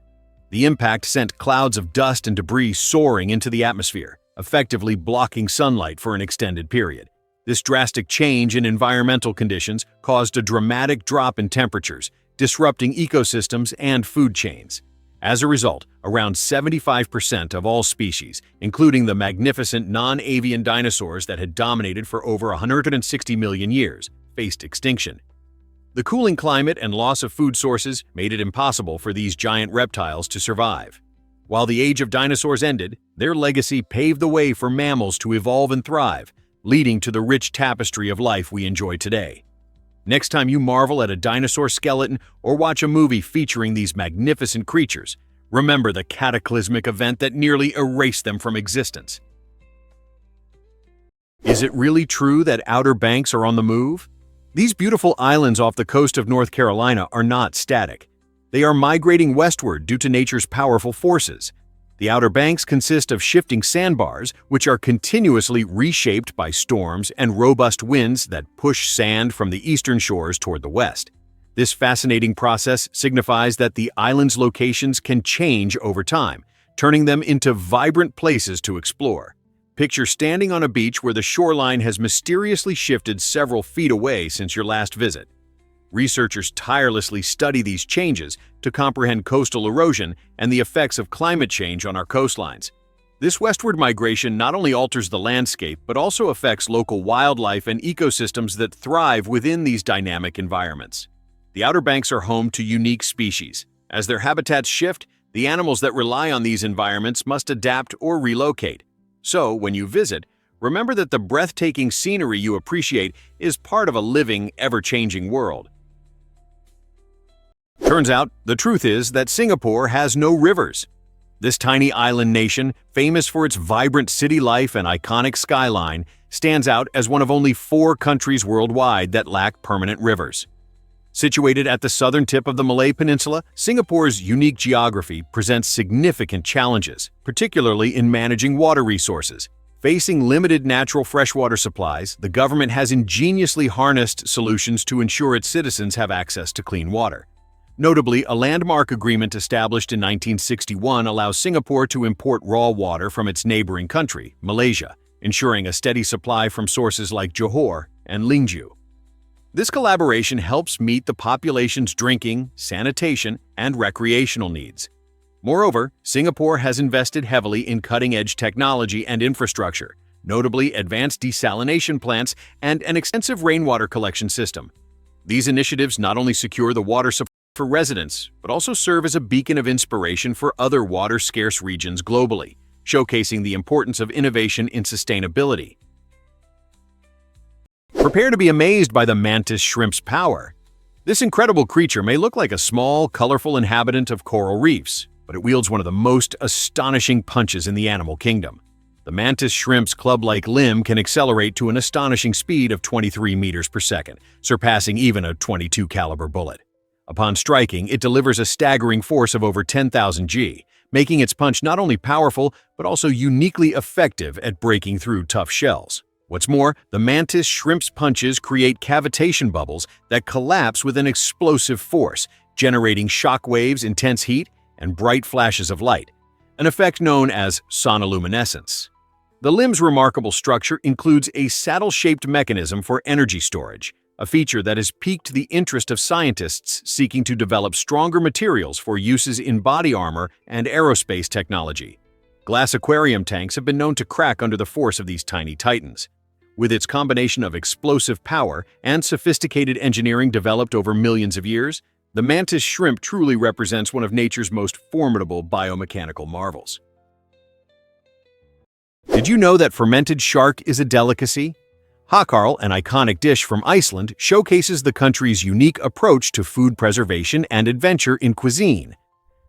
The impact sent clouds of dust and debris soaring into the atmosphere, effectively blocking sunlight for an extended period. This drastic change in environmental conditions caused a dramatic drop in temperatures, disrupting ecosystems and food chains. As a result, around 75% of all species, including the magnificent non-avian dinosaurs that had dominated for over 160 million years, faced extinction. The cooling climate and loss of food sources made it impossible for these giant reptiles to survive. While the age of dinosaurs ended, their legacy paved the way for mammals to evolve and thrive, leading to the rich tapestry of life we enjoy today. Next time you marvel at a dinosaur skeleton or watch a movie featuring these magnificent creatures, remember the cataclysmic event that nearly erased them from existence. Is it really true that Outer Banks are on the move? These beautiful islands off the coast of North Carolina are not static. They are migrating westward due to nature's powerful forces. The Outer Banks consist of shifting sandbars, which are continuously reshaped by storms and robust winds that push sand from the eastern shores toward the west. This fascinating process signifies that the island's locations can change over time, turning them into vibrant places to explore. Picture standing on a beach where the shoreline has mysteriously shifted several feet away since your last visit. Researchers tirelessly study these changes to comprehend coastal erosion and the effects of climate change on our coastlines. This westward migration not only alters the landscape but also affects local wildlife and ecosystems that thrive within these dynamic environments. The Outer Banks are home to unique species. As their habitats shift, the animals that rely on these environments must adapt or relocate. So, when you visit, remember that the breathtaking scenery you appreciate is part of a living, ever-changing world. Turns out, the truth is that Singapore has no rivers. This tiny island nation, famous for its vibrant city life and iconic skyline, stands out as one of only 4 countries worldwide that lack permanent rivers. Situated at the southern tip of the Malay Peninsula, Singapore's unique geography presents significant challenges, particularly in managing water resources. Facing limited natural freshwater supplies, the government has ingeniously harnessed solutions to ensure its citizens have access to clean water. Notably, a landmark agreement established in 1961 allows Singapore to import raw water from its neighboring country, Malaysia, ensuring a steady supply from sources like Johor and Lingju. This collaboration helps meet the population's drinking, sanitation, and recreational needs. Moreover, Singapore has invested heavily in cutting-edge technology and infrastructure, notably advanced desalination plants and an extensive rainwater collection system. These initiatives not only secure the water supply for residents, but also serve as a beacon of inspiration for other water-scarce regions globally, showcasing the importance of innovation in sustainability. Prepare to be amazed by the mantis shrimp's power. This incredible creature may look like a small, colorful inhabitant of coral reefs, but it wields one of the most astonishing punches in the animal kingdom. The mantis shrimp's club-like limb can accelerate to an astonishing speed of 23 meters per second, surpassing even a .22 caliber bullet. Upon striking, it delivers a staggering force of over 10,000 G, making its punch not only powerful, but also uniquely effective at breaking through tough shells. What's more, the mantis shrimp's punches create cavitation bubbles that collapse with an explosive force, generating shock waves, intense heat, and bright flashes of light, an effect known as sonoluminescence. The limb's remarkable structure includes a saddle-shaped mechanism for energy storage, a feature that has piqued the interest of scientists seeking to develop stronger materials for uses in body armor and aerospace technology. Glass aquarium tanks have been known to crack under the force of these tiny titans. With its combination of explosive power and sophisticated engineering developed over millions of years, the mantis shrimp truly represents one of nature's most formidable biomechanical marvels. Did you know that fermented shark is a delicacy? Hakkarl, an iconic dish from Iceland, showcases the country's unique approach to food preservation and adventure in cuisine.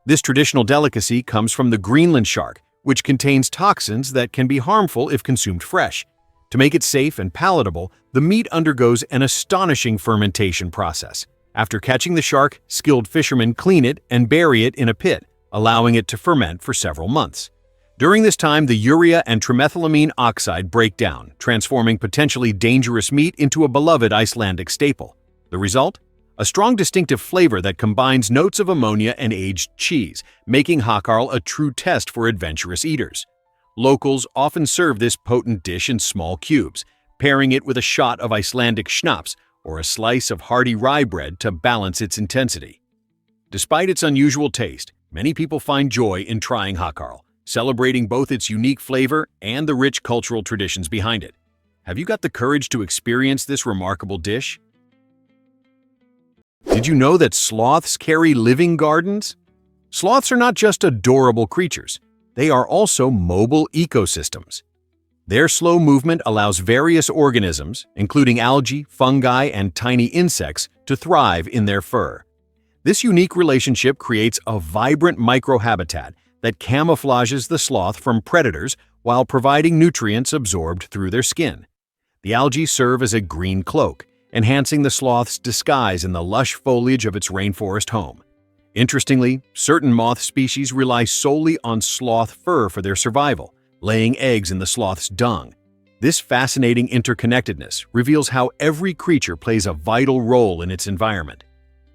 This traditional delicacy comes from the Greenland shark, which contains toxins that can be harmful if consumed fresh. To make it safe and palatable, the meat undergoes an astonishing fermentation process. After catching the shark, skilled fishermen clean it and bury it in a pit, allowing it to ferment for several months. During this time, the urea and trimethylamine oxide break down, transforming potentially dangerous meat into a beloved Icelandic staple. The result? A strong distinctive flavor that combines notes of ammonia and aged cheese, making Hakkarl a true test for adventurous eaters. Locals often serve this potent dish in small cubes, pairing it with a shot of Icelandic schnapps or a slice of hearty rye bread to balance its intensity. Despite its unusual taste, many people find joy in trying hakkarl, celebrating both its unique flavor and the rich cultural traditions behind it. Have you got the courage to experience this remarkable dish? Did you know that sloths carry living gardens? Sloths are not just adorable creatures, they are also mobile ecosystems. Their slow movement allows various organisms, including algae, fungi, and tiny insects, to thrive in their fur. This unique relationship creates a vibrant microhabitat that camouflages the sloth from predators while providing nutrients absorbed through their skin. The algae serve as a green cloak, enhancing the sloth's disguise in the lush foliage of its rainforest home. Interestingly, certain moth species rely solely on sloth fur for their survival, laying eggs in the sloth's dung. This fascinating interconnectedness reveals how every creature plays a vital role in its environment.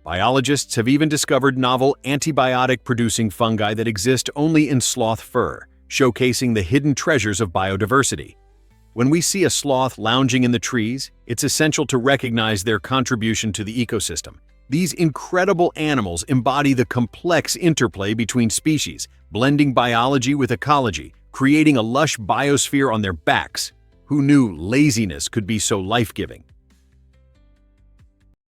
Biologists have even discovered novel antibiotic-producing fungi that exist only in sloth fur, showcasing the hidden treasures of biodiversity. When we see a sloth lounging in the trees, it's essential to recognize their contribution to the ecosystem. These incredible animals embody the complex interplay between species, blending biology with ecology, creating a lush biosphere on their backs. Who knew laziness could be so life-giving?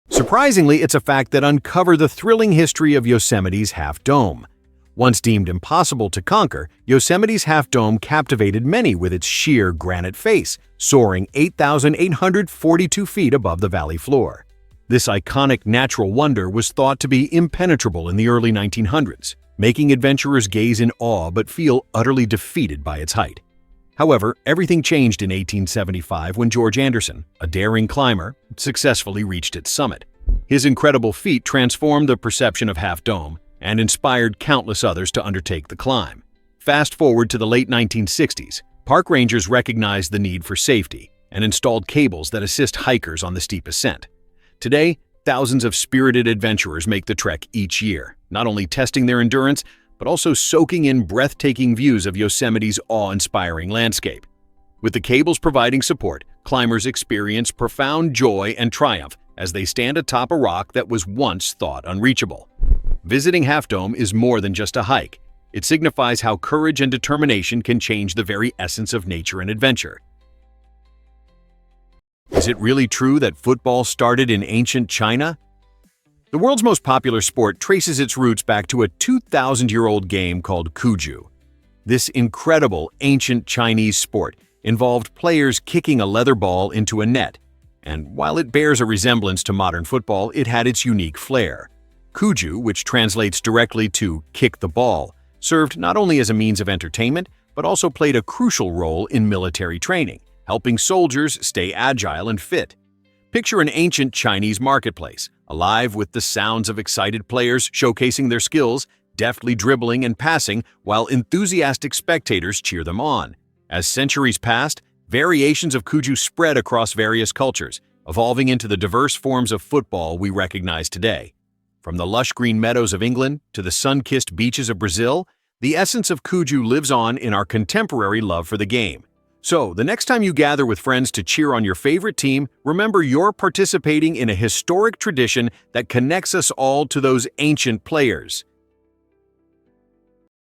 Surprisingly, it's a fact that uncovered the thrilling history of Yosemite's Half Dome. Once deemed impossible to conquer, Yosemite's Half Dome captivated many with its sheer granite face, soaring 8,842 feet above the valley floor. This iconic natural wonder was thought to be impenetrable in the early 1900s, making adventurers gaze in awe but feel utterly defeated by its height. However, everything changed in 1875 when George Anderson, a daring climber, successfully reached its summit. His incredible feat transformed the perception of Half Dome and inspired countless others to undertake the climb. Fast forward to the late 1960s, park rangers recognized the need for safety and installed cables that assist hikers on the steep ascent. Today, thousands of spirited adventurers make the trek each year, not only testing their endurance, but also soaking in breathtaking views of Yosemite's awe-inspiring landscape. With the cables providing support, climbers experience profound joy and triumph as they stand atop a rock that was once thought unreachable. Visiting Half Dome is more than just a hike. It signifies how courage and determination can change the very essence of nature and adventure. Is it really true that football started in ancient China? The world's most popular sport traces its roots back to a 2,000-year-old game called cuju. This incredible ancient Chinese sport involved players kicking a leather ball into a net, and while it bears a resemblance to modern football, it had its unique flair. Cuju, which translates directly to kick the ball, served not only as a means of entertainment, but also played a crucial role in military training, helping soldiers stay agile and fit. Picture an ancient Chinese marketplace, alive with the sounds of excited players showcasing their skills, deftly dribbling and passing while enthusiastic spectators cheer them on. As centuries passed, variations of cuju spread across various cultures, evolving into the diverse forms of football we recognize today. From the lush green meadows of England to the sun-kissed beaches of Brazil, the essence of cuju lives on in our contemporary love for the game. So, the next time you gather with friends to cheer on your favorite team, remember you're participating in a historic tradition that connects us all to those ancient players.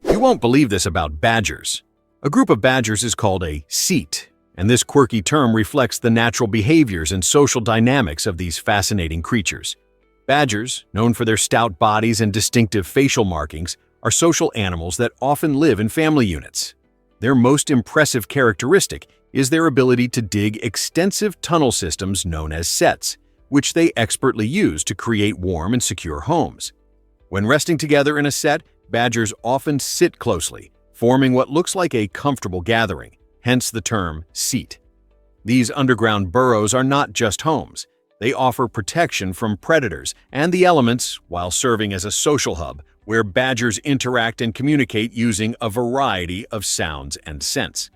You won't believe this about badgers. A group of badgers is called a seat, and this quirky term reflects the natural behaviors and social dynamics of these fascinating creatures. Badgers, known for their stout bodies and distinctive facial markings, are social animals that often live in family units. Their most impressive characteristic is their ability to dig extensive tunnel systems known as setts, which they expertly use to create warm and secure homes. When resting together in a set, badgers often sit closely, forming what looks like a comfortable gathering, hence the term seat. These underground burrows are not just homes. They offer protection from predators and the elements while serving as a social hub where badgers interact and communicate using a variety of sounds and scents.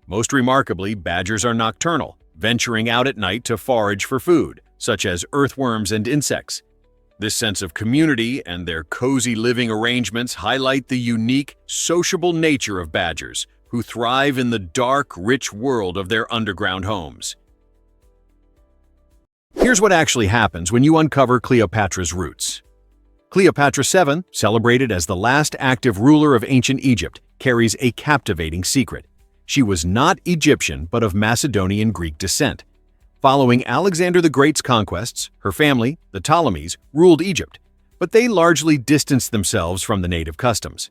Most remarkably, badgers are nocturnal, venturing out at night to forage for food, such as earthworms and insects. This sense of community and their cozy living arrangements highlight the unique, sociable nature of badgers, who thrive in the dark, rich world of their underground homes. Here's what actually happens when you uncover Cleopatra's roots. Cleopatra VII, celebrated as the last active ruler of ancient Egypt, carries a captivating secret. She was not Egyptian but of Macedonian Greek descent. Following Alexander the Great's conquests, her family, the Ptolemies, ruled Egypt, but they largely distanced themselves from the native customs.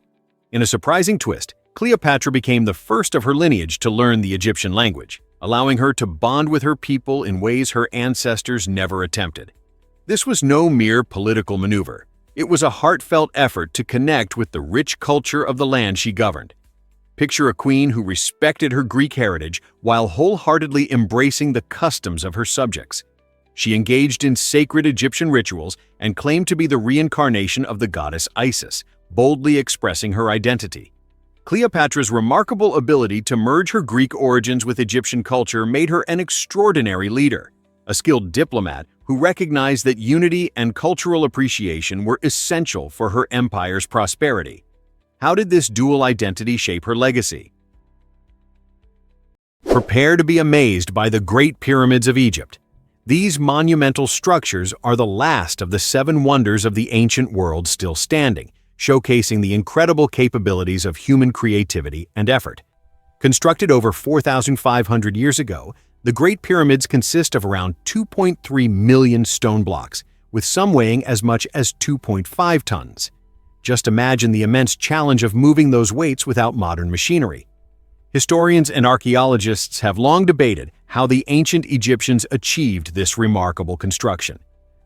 In a surprising twist, Cleopatra became the first of her lineage to learn the Egyptian language, allowing her to bond with her people in ways her ancestors never attempted. This was no mere political maneuver. It was a heartfelt effort to connect with the rich culture of the land she governed. Picture a queen who respected her Greek heritage while wholeheartedly embracing the customs of her subjects. She engaged in sacred Egyptian rituals and claimed to be the reincarnation of the goddess Isis, boldly expressing her identity. Cleopatra's remarkable ability to merge her Greek origins with Egyptian culture made her an extraordinary leader, a skilled diplomat who recognized that unity and cultural appreciation were essential for her empire's prosperity. How did this dual identity shape her legacy? Prepare to be amazed by the Great Pyramids of Egypt. These monumental structures are the last of the 7 wonders of the ancient world still standing, showcasing the incredible capabilities of human creativity and effort. Constructed over 4,500 years ago, the Great Pyramids consist of around 2.3 million stone blocks, with some weighing as much as 2.5 tons. Just imagine the immense challenge of moving those weights without modern machinery. Historians and archaeologists have long debated how the ancient Egyptians achieved this remarkable construction.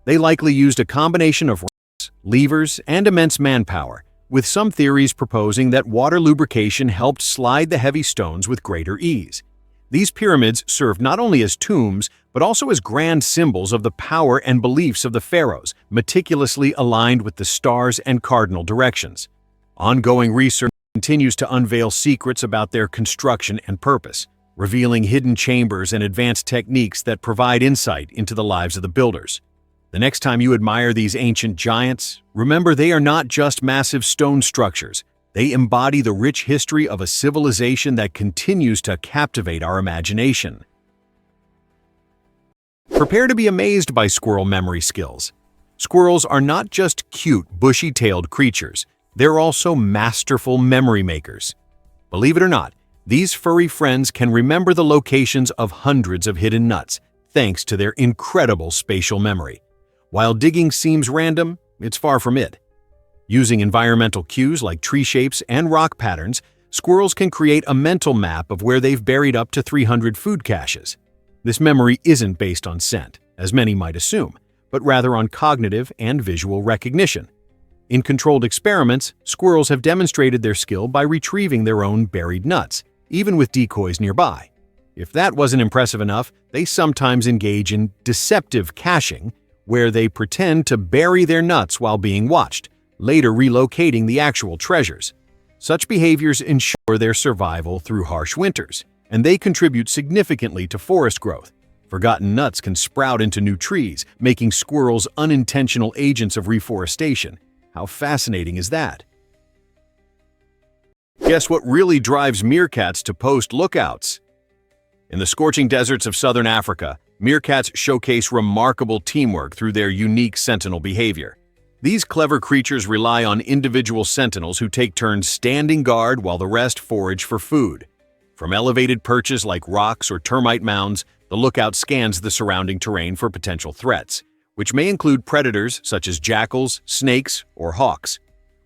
They likely used a combination of rocks, levers, and immense manpower, with some theories proposing that water lubrication helped slide the heavy stones with greater ease. These pyramids served not only as tombs, but also as grand symbols of the power and beliefs of the pharaohs, meticulously aligned with the stars and cardinal directions. Ongoing research continues to unveil secrets about their construction and purpose, revealing hidden chambers and advanced techniques that provide insight into the lives of the builders. The next time you admire these ancient giants, remember they are not just massive stone structures. They embody the rich history of a civilization that continues to captivate our imagination. Prepare to be amazed by squirrel memory skills. Squirrels are not just cute, bushy-tailed creatures. They're also masterful memory makers. Believe it or not, these furry friends can remember the locations of hundreds of hidden nuts, thanks to their incredible spatial memory. While digging seems random, it's far from it. Using environmental cues like tree shapes and rock patterns, squirrels can create a mental map of where they've buried up to 300 food caches. This memory isn't based on scent, as many might assume, but rather on cognitive and visual recognition. In controlled experiments, squirrels have demonstrated their skill by retrieving their own buried nuts, even with decoys nearby. If that wasn't impressive enough, they sometimes engage in deceptive caching, where they pretend to bury their nuts while being watched, later relocating the actual treasures. Such behaviors ensure their survival through harsh winters, and they contribute significantly to forest growth. Forgotten nuts can sprout into new trees, making squirrels unintentional agents of reforestation. How fascinating is that? Guess what really drives meerkats to post lookouts? In the scorching deserts of southern Africa, meerkats showcase remarkable teamwork through their unique sentinel behavior. These clever creatures rely on individual sentinels who take turns standing guard while the rest forage for food. From elevated perches like rocks or termite mounds, the lookout scans the surrounding terrain for potential threats, which may include predators such as jackals, snakes, or hawks.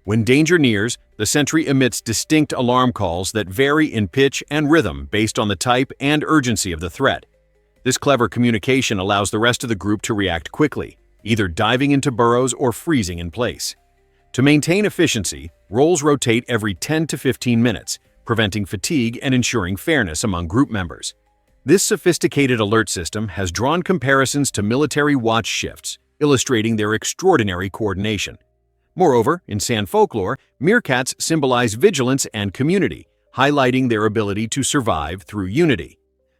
When danger nears, the sentry emits distinct alarm calls that vary in pitch and rhythm based on the type and urgency of the threat. This clever communication allows the rest of the group to react quickly, either diving into burrows or freezing in place. To maintain efficiency, roles rotate every 10 to 15 minutes, preventing fatigue and ensuring fairness among group members. This sophisticated alert system has drawn comparisons to military watch shifts, illustrating their extraordinary coordination. Moreover, in San folklore, meerkats symbolize vigilance and community, highlighting their ability to survive through unity.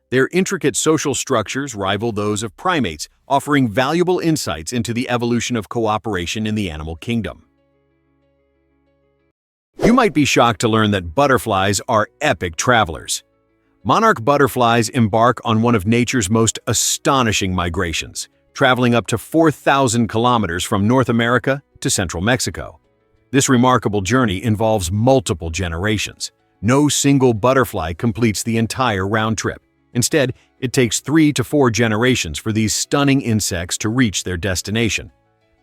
Their intricate social structures rival those of primates, offering valuable insights into the evolution of cooperation in the animal kingdom. You might be shocked to learn that butterflies are epic travelers. Monarch butterflies embark on one of nature's most astonishing migrations, traveling up to 4,000 kilometers from North America to central Mexico. This remarkable journey involves multiple generations. No single butterfly completes the entire round trip. Instead, it takes 3 to 4 generations for these stunning insects to reach their destination.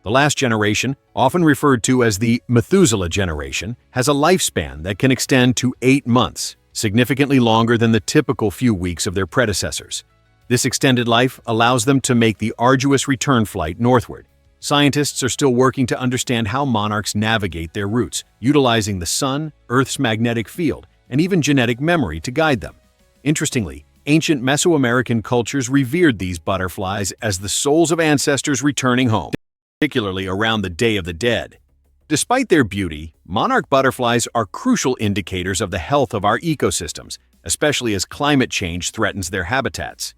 The last generation, often referred to as the Methuselah generation, has a lifespan that can extend to 8 months, significantly longer than the typical few weeks of their predecessors. This extended life allows them to make the arduous return flight northward. Scientists are still working to understand how monarchs navigate their routes, utilizing the sun, Earth's magnetic field, and even genetic memory to guide them. Interestingly, ancient Mesoamerican cultures revered these butterflies as the souls of ancestors returning home, particularly around the Day of the Dead. Despite their beauty, monarch butterflies are crucial indicators of the health of our ecosystems, especially as climate change threatens their habitats.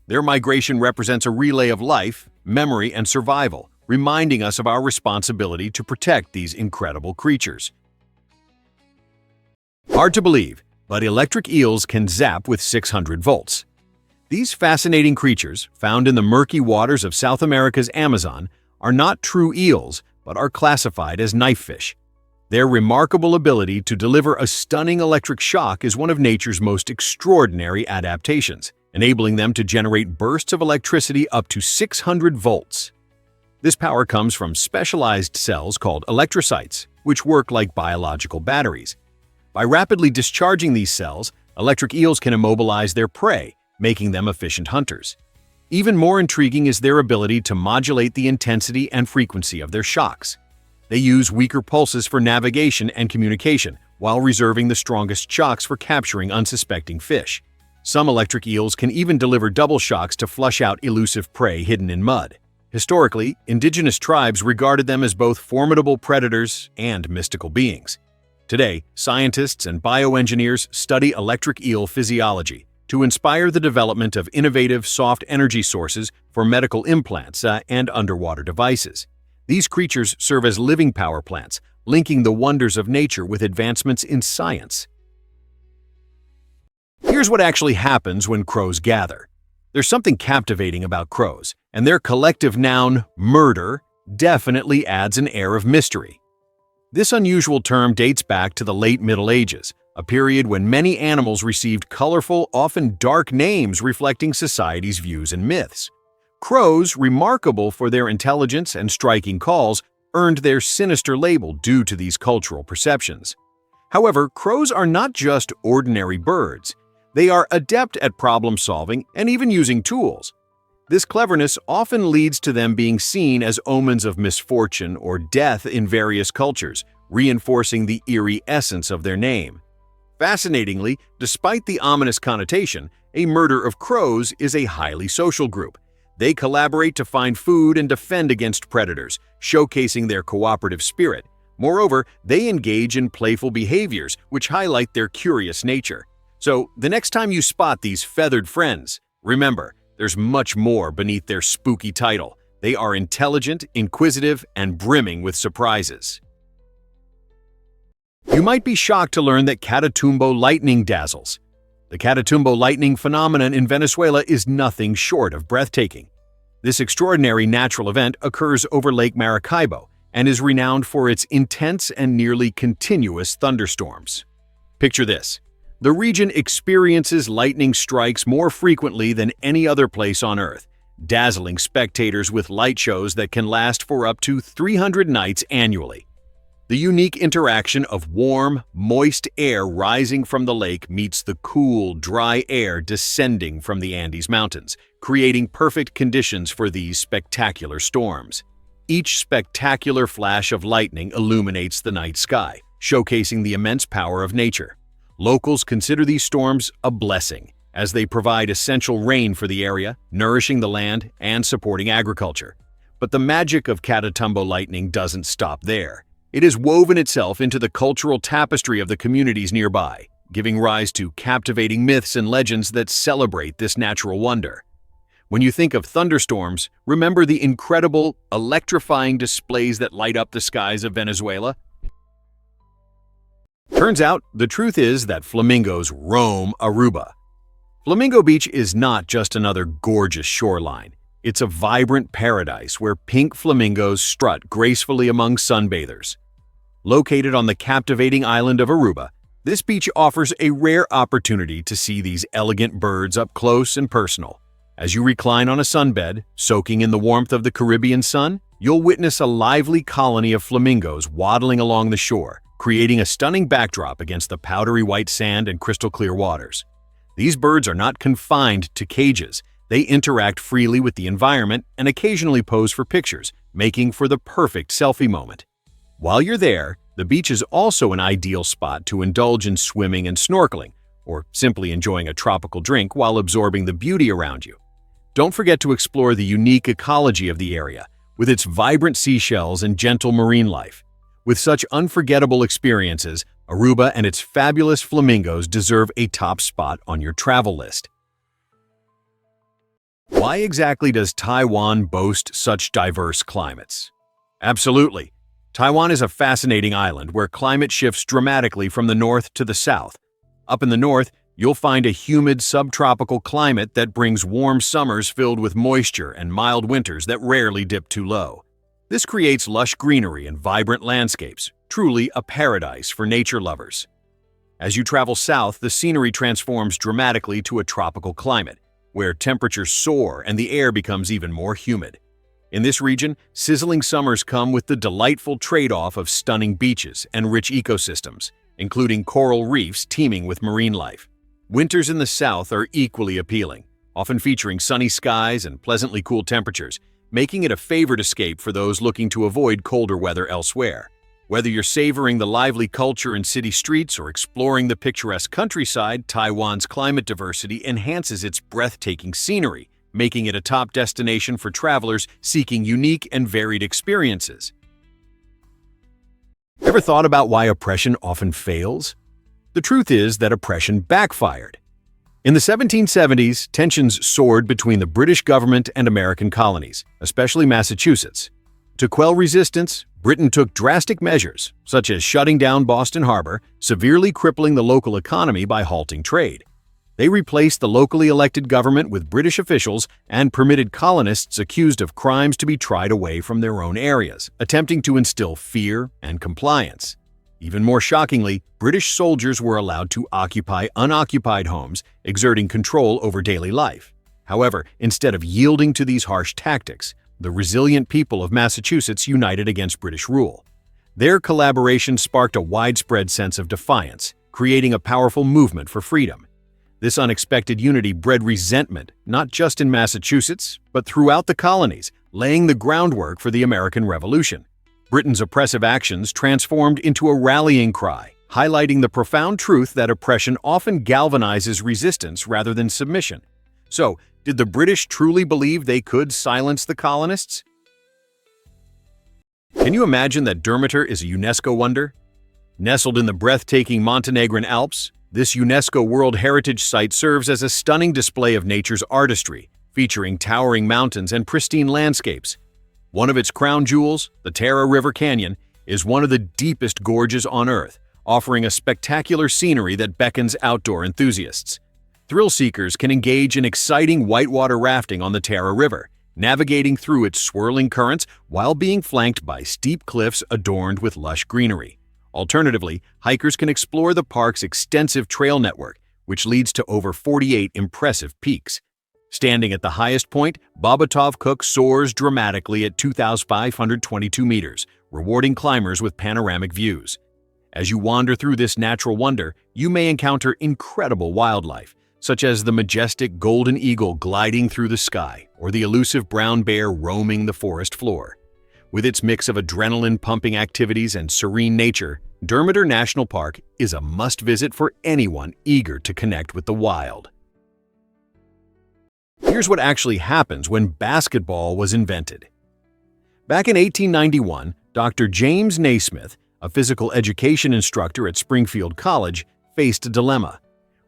Their migration represents a relay of life, memory, and survival, reminding us of our responsibility to protect these incredible creatures. Hard to believe, but electric eels can zap with 600 volts. These fascinating creatures, found in the murky waters of South America's Amazon, are not true eels, but are classified as knifefish. Their remarkable ability to deliver a stunning electric shock is one of nature's most extraordinary adaptations, enabling them to generate bursts of electricity up to 600 volts. This power comes from specialized cells called electrocytes, which work like biological batteries. By rapidly discharging these cells, electric eels can immobilize their prey, making them efficient hunters. Even more intriguing is their ability to modulate the intensity and frequency of their shocks. They use weaker pulses for navigation and communication, while reserving the strongest shocks for capturing unsuspecting fish. Some electric eels can even deliver double shocks to flush out elusive prey hidden in mud. Historically, indigenous tribes regarded them as both formidable predators and mystical beings. Today, scientists and bioengineers study electric eel physiology to inspire the development of innovative soft energy sources for medical implants and underwater devices. These creatures serve as living power plants, linking the wonders of nature with advancements in science. Here's what actually happens when crows gather. There's something captivating about crows, and their collective noun, murder, definitely adds an air of mystery. This unusual term dates back to the late Middle Ages, a period when many animals received colorful, often dark names reflecting society's views and myths. Crows, remarkable for their intelligence and striking calls, earned their sinister label due to these cultural perceptions. However, crows are not just ordinary birds. They are adept at problem-solving and even using tools. This cleverness often leads to them being seen as omens of misfortune or death in various cultures, reinforcing the eerie essence of their name. Fascinatingly, despite the ominous connotation, a murder of crows is a highly social group. They collaborate to find food and defend against predators, showcasing their cooperative spirit. Moreover, they engage in playful behaviors, which highlight their curious nature. So, the next time you spot these feathered friends, remember, there's much more beneath their spooky title. They are intelligent, inquisitive, and brimming with surprises. You might be shocked to learn that Catatumbo lightning dazzles. The Catatumbo lightning phenomenon in Venezuela is nothing short of breathtaking. This extraordinary natural event occurs over Lake Maracaibo and is renowned for its intense and nearly continuous thunderstorms. Picture this. The region experiences lightning strikes more frequently than any other place on Earth, dazzling spectators with light shows that can last for up to 300 nights annually. The unique interaction of warm, moist air rising from the lake meets the cool, dry air descending from the Andes Mountains, creating perfect conditions for these spectacular storms. Each spectacular flash of lightning illuminates the night sky, showcasing the immense power of nature. Locals consider these storms a blessing, as they provide essential rain for the area, nourishing the land and supporting agriculture. But the magic of Catatumbo lightning doesn't stop there. It has woven itself into the cultural tapestry of the communities nearby, giving rise to captivating myths and legends that celebrate this natural wonder. When you think of thunderstorms, remember the incredible, electrifying displays that light up the skies of Venezuela. Turns out, the truth is that flamingos roam Aruba. Flamingo Beach is not just another gorgeous shoreline. It's a vibrant paradise where pink flamingos strut gracefully among sunbathers. Located on the captivating island of Aruba, this beach offers a rare opportunity to see these elegant birds up close and personal. As you recline on a sunbed, soaking in the warmth of the Caribbean sun, you'll witness a lively colony of flamingos waddling along the shore, creating a stunning backdrop against the powdery white sand and crystal clear waters. These birds are not confined to cages. They interact freely with the environment and occasionally pose for pictures, making for the perfect selfie moment. While you're there, the beach is also an ideal spot to indulge in swimming and snorkeling, or simply enjoying a tropical drink while absorbing the beauty around you. Don't forget to explore the unique ecology of the area, with its vibrant seashells and gentle marine life. With such unforgettable experiences, Aruba and its fabulous flamingos deserve a top spot on your travel list. Why exactly does Taiwan boast such diverse climates? Absolutely. Taiwan is a fascinating island where climate shifts dramatically from the north to the south. Up in the north, you'll find a humid subtropical climate that brings warm summers filled with moisture and mild winters that rarely dip too low. This creates lush greenery and vibrant landscapes, truly a paradise for nature lovers. As you travel south, the scenery transforms dramatically to a tropical climate, where temperatures soar and the air becomes even more humid. In this region, sizzling summers come with the delightful trade-off of stunning beaches and rich ecosystems, including coral reefs teeming with marine life. Winters in the south are equally appealing, often featuring sunny skies and pleasantly cool temperatures, making it a favored escape for those looking to avoid colder weather elsewhere. Whether you're savoring the lively culture in city streets or exploring the picturesque countryside, Taiwan's climate diversity enhances its breathtaking scenery, making it a top destination for travelers seeking unique and varied experiences. Ever thought about why oppression often fails? The truth is that oppression backfired. In the 1770s, tensions soared between the British government and American colonies, especially Massachusetts. To quell resistance, Britain took drastic measures, such as shutting down Boston Harbor, severely crippling the local economy by halting trade. They replaced the locally elected government with British officials and permitted colonists accused of crimes to be tried away from their own areas, attempting to instill fear and compliance. Even more shockingly, British soldiers were allowed to occupy unoccupied homes, exerting control over daily life. However, instead of yielding to these harsh tactics, the resilient people of Massachusetts united against British rule. Their collaboration sparked a widespread sense of defiance, creating a powerful movement for freedom. This unexpected unity bred resentment, not just in Massachusetts, but throughout the colonies, laying the groundwork for the American Revolution. Britain's oppressive actions transformed into a rallying cry, highlighting the profound truth that oppression often galvanizes resistance rather than submission. So, did the British truly believe they could silence the colonists? Can you imagine that Demeter is a UNESCO wonder? Nestled in the breathtaking Montenegrin Alps, this UNESCO World Heritage Site serves as a stunning display of nature's artistry, featuring towering mountains and pristine landscapes. One of its crown jewels, the Tara River Canyon, is one of the deepest gorges on Earth, offering a spectacular scenery that beckons outdoor enthusiasts. Thrill seekers can engage in exciting whitewater rafting on the Tara River, navigating through its swirling currents while being flanked by steep cliffs adorned with lush greenery. Alternatively, hikers can explore the park's extensive trail network, which leads to over 48 impressive peaks. Standing at the highest point, Bobatov Cook soars dramatically at 2,522 meters, rewarding climbers with panoramic views. As you wander through this natural wonder, you may encounter incredible wildlife, such as the majestic golden eagle gliding through the sky or the elusive brown bear roaming the forest floor. With its mix of adrenaline-pumping activities and serene nature, Demeter National Park is a must-visit for anyone eager to connect with the wild. Here's what actually happens when basketball was invented. Back in 1891, Dr. James Naismith, a physical education instructor at Springfield College, faced a dilemma.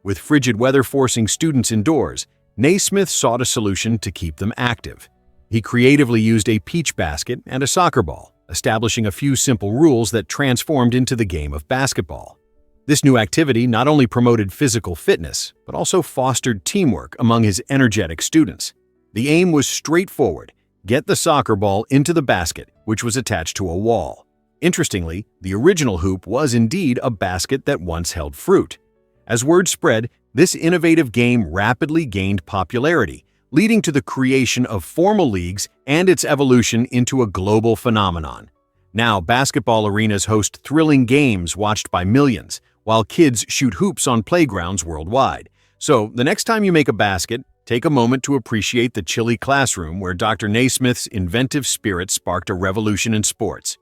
With frigid weather forcing students indoors, Naismith sought a solution to keep them active. He creatively used a peach basket and a soccer ball, establishing a few simple rules that transformed into the game of basketball. This new activity not only promoted physical fitness, but also fostered teamwork among his energetic students. The aim was straightforward: get the soccer ball into the basket, which was attached to a wall. Interestingly, the original hoop was indeed a basket that once held fruit. As word spread, this innovative game rapidly gained popularity, leading to the creation of formal leagues and its evolution into a global phenomenon. Now, basketball arenas host thrilling games watched by millions, while kids shoot hoops on playgrounds worldwide. So, the next time you make a basket, take a moment to appreciate the chilly classroom where Dr. Naismith's inventive spirit sparked a revolution in sports.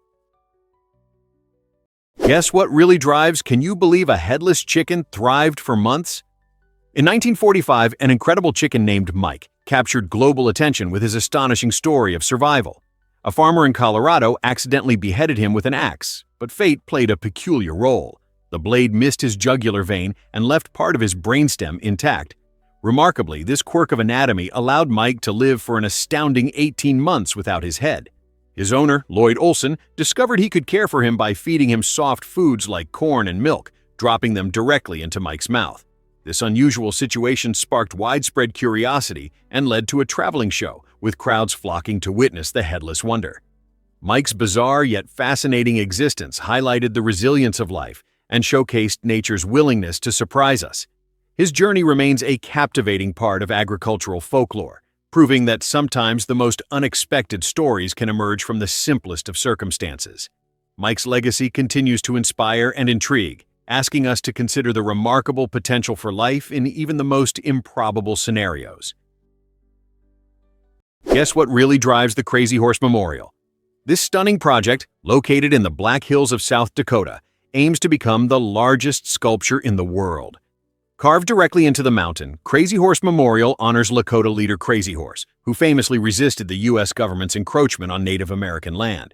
Guess what really drives "Can you believe a headless chicken thrived for months?" In 1945, an incredible chicken named Mike captured global attention with his astonishing story of survival. A farmer in Colorado accidentally beheaded him with an axe, but fate played a peculiar role. The blade missed his jugular vein and left part of his brainstem intact. Remarkably, this quirk of anatomy allowed Mike to live for an astounding 18 months without his head. His owner, Lloyd Olson, discovered he could care for him by feeding him soft foods like corn and milk, dropping them directly into Mike's mouth. This unusual situation sparked widespread curiosity and led to a traveling show, with crowds flocking to witness the headless wonder. Mike's bizarre yet fascinating existence highlighted the resilience of life and showcased nature's willingness to surprise us. His journey remains a captivating part of agricultural folklore, proving that sometimes the most unexpected stories can emerge from the simplest of circumstances. Mike's legacy continues to inspire and intrigue, asking us to consider the remarkable potential for life in even the most improbable scenarios. Guess what really drives the Crazy Horse Memorial? This stunning project, located in the Black Hills of South Dakota, aims to become the largest sculpture in the world. Carved directly into the mountain, Crazy Horse Memorial honors Lakota leader Crazy Horse, who famously resisted the U.S. government's encroachment on Native American land.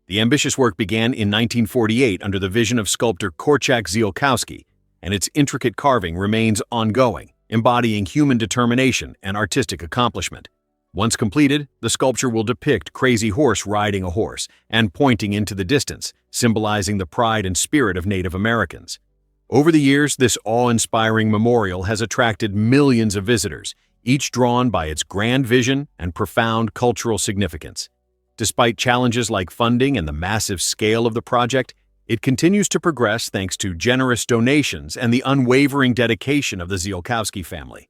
The ambitious work began in 1948 under the vision of sculptor Korczak Ziolkowski, and its intricate carving remains ongoing, embodying human determination and artistic accomplishment. Once completed, the sculpture will depict Crazy Horse riding a horse and pointing into the distance, symbolizing the pride and spirit of Native Americans. Over the years, this awe-inspiring memorial has attracted millions of visitors, each drawn by its grand vision and profound cultural significance. Despite challenges like funding and the massive scale of the project, it continues to progress thanks to generous donations and the unwavering dedication of the Ziolkowski family.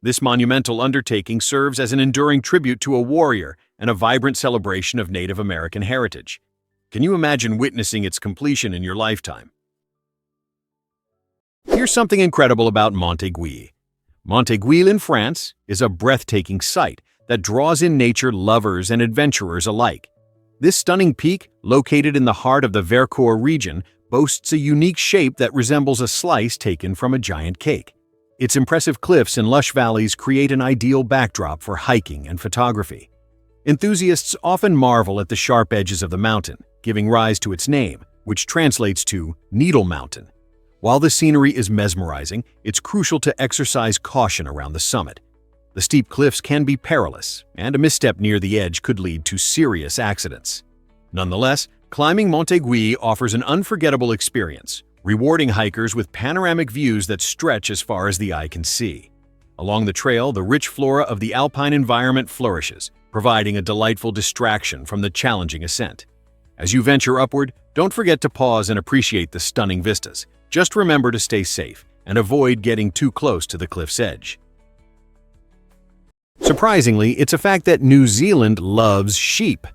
This monumental undertaking serves as an enduring tribute to a warrior and a vibrant celebration of Native American heritage. Can you imagine witnessing its completion in your lifetime? Here's something incredible about Montéguil. Montéguil in France is a breathtaking sight that draws in nature lovers and adventurers alike. This stunning peak, located in the heart of the Vercors region, boasts a unique shape that resembles a slice taken from a giant cake. Its impressive cliffs and lush valleys create an ideal backdrop for hiking and photography. Enthusiasts often marvel at the sharp edges of the mountain, giving rise to its name, which translates to Needle Mountain. While the scenery is mesmerizing, it's crucial to exercise caution around the summit. The steep cliffs can be perilous, and a misstep near the edge could lead to serious accidents. Nonetheless, climbing Montéguil offers an unforgettable experience, rewarding hikers with panoramic views that stretch as far as the eye can see. Along the trail, the rich flora of the alpine environment flourishes, providing a delightful distraction from the challenging ascent. As you venture upward, don't forget to pause and appreciate the stunning vistas. Just remember to stay safe and avoid getting too close to the cliff's edge. Surprisingly, it's a fact that New Zealand loves sheep.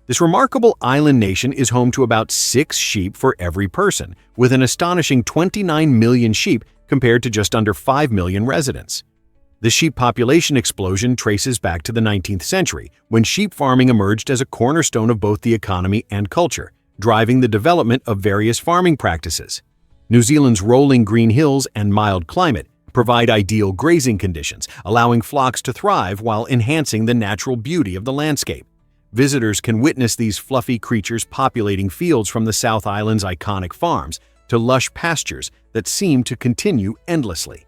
This remarkable island nation is home to about 6 sheep for every person, with an astonishing 29 million sheep compared to just under 5 million residents. The sheep population explosion traces back to the 19th century, when sheep farming emerged as a cornerstone of both the economy and culture, driving the development of various farming practices. New Zealand's rolling green hills and mild climate provide ideal grazing conditions, allowing flocks to thrive while enhancing the natural beauty of the landscape. Visitors can witness these fluffy creatures populating fields from the South Island's iconic farms to lush pastures that seem to continue endlessly.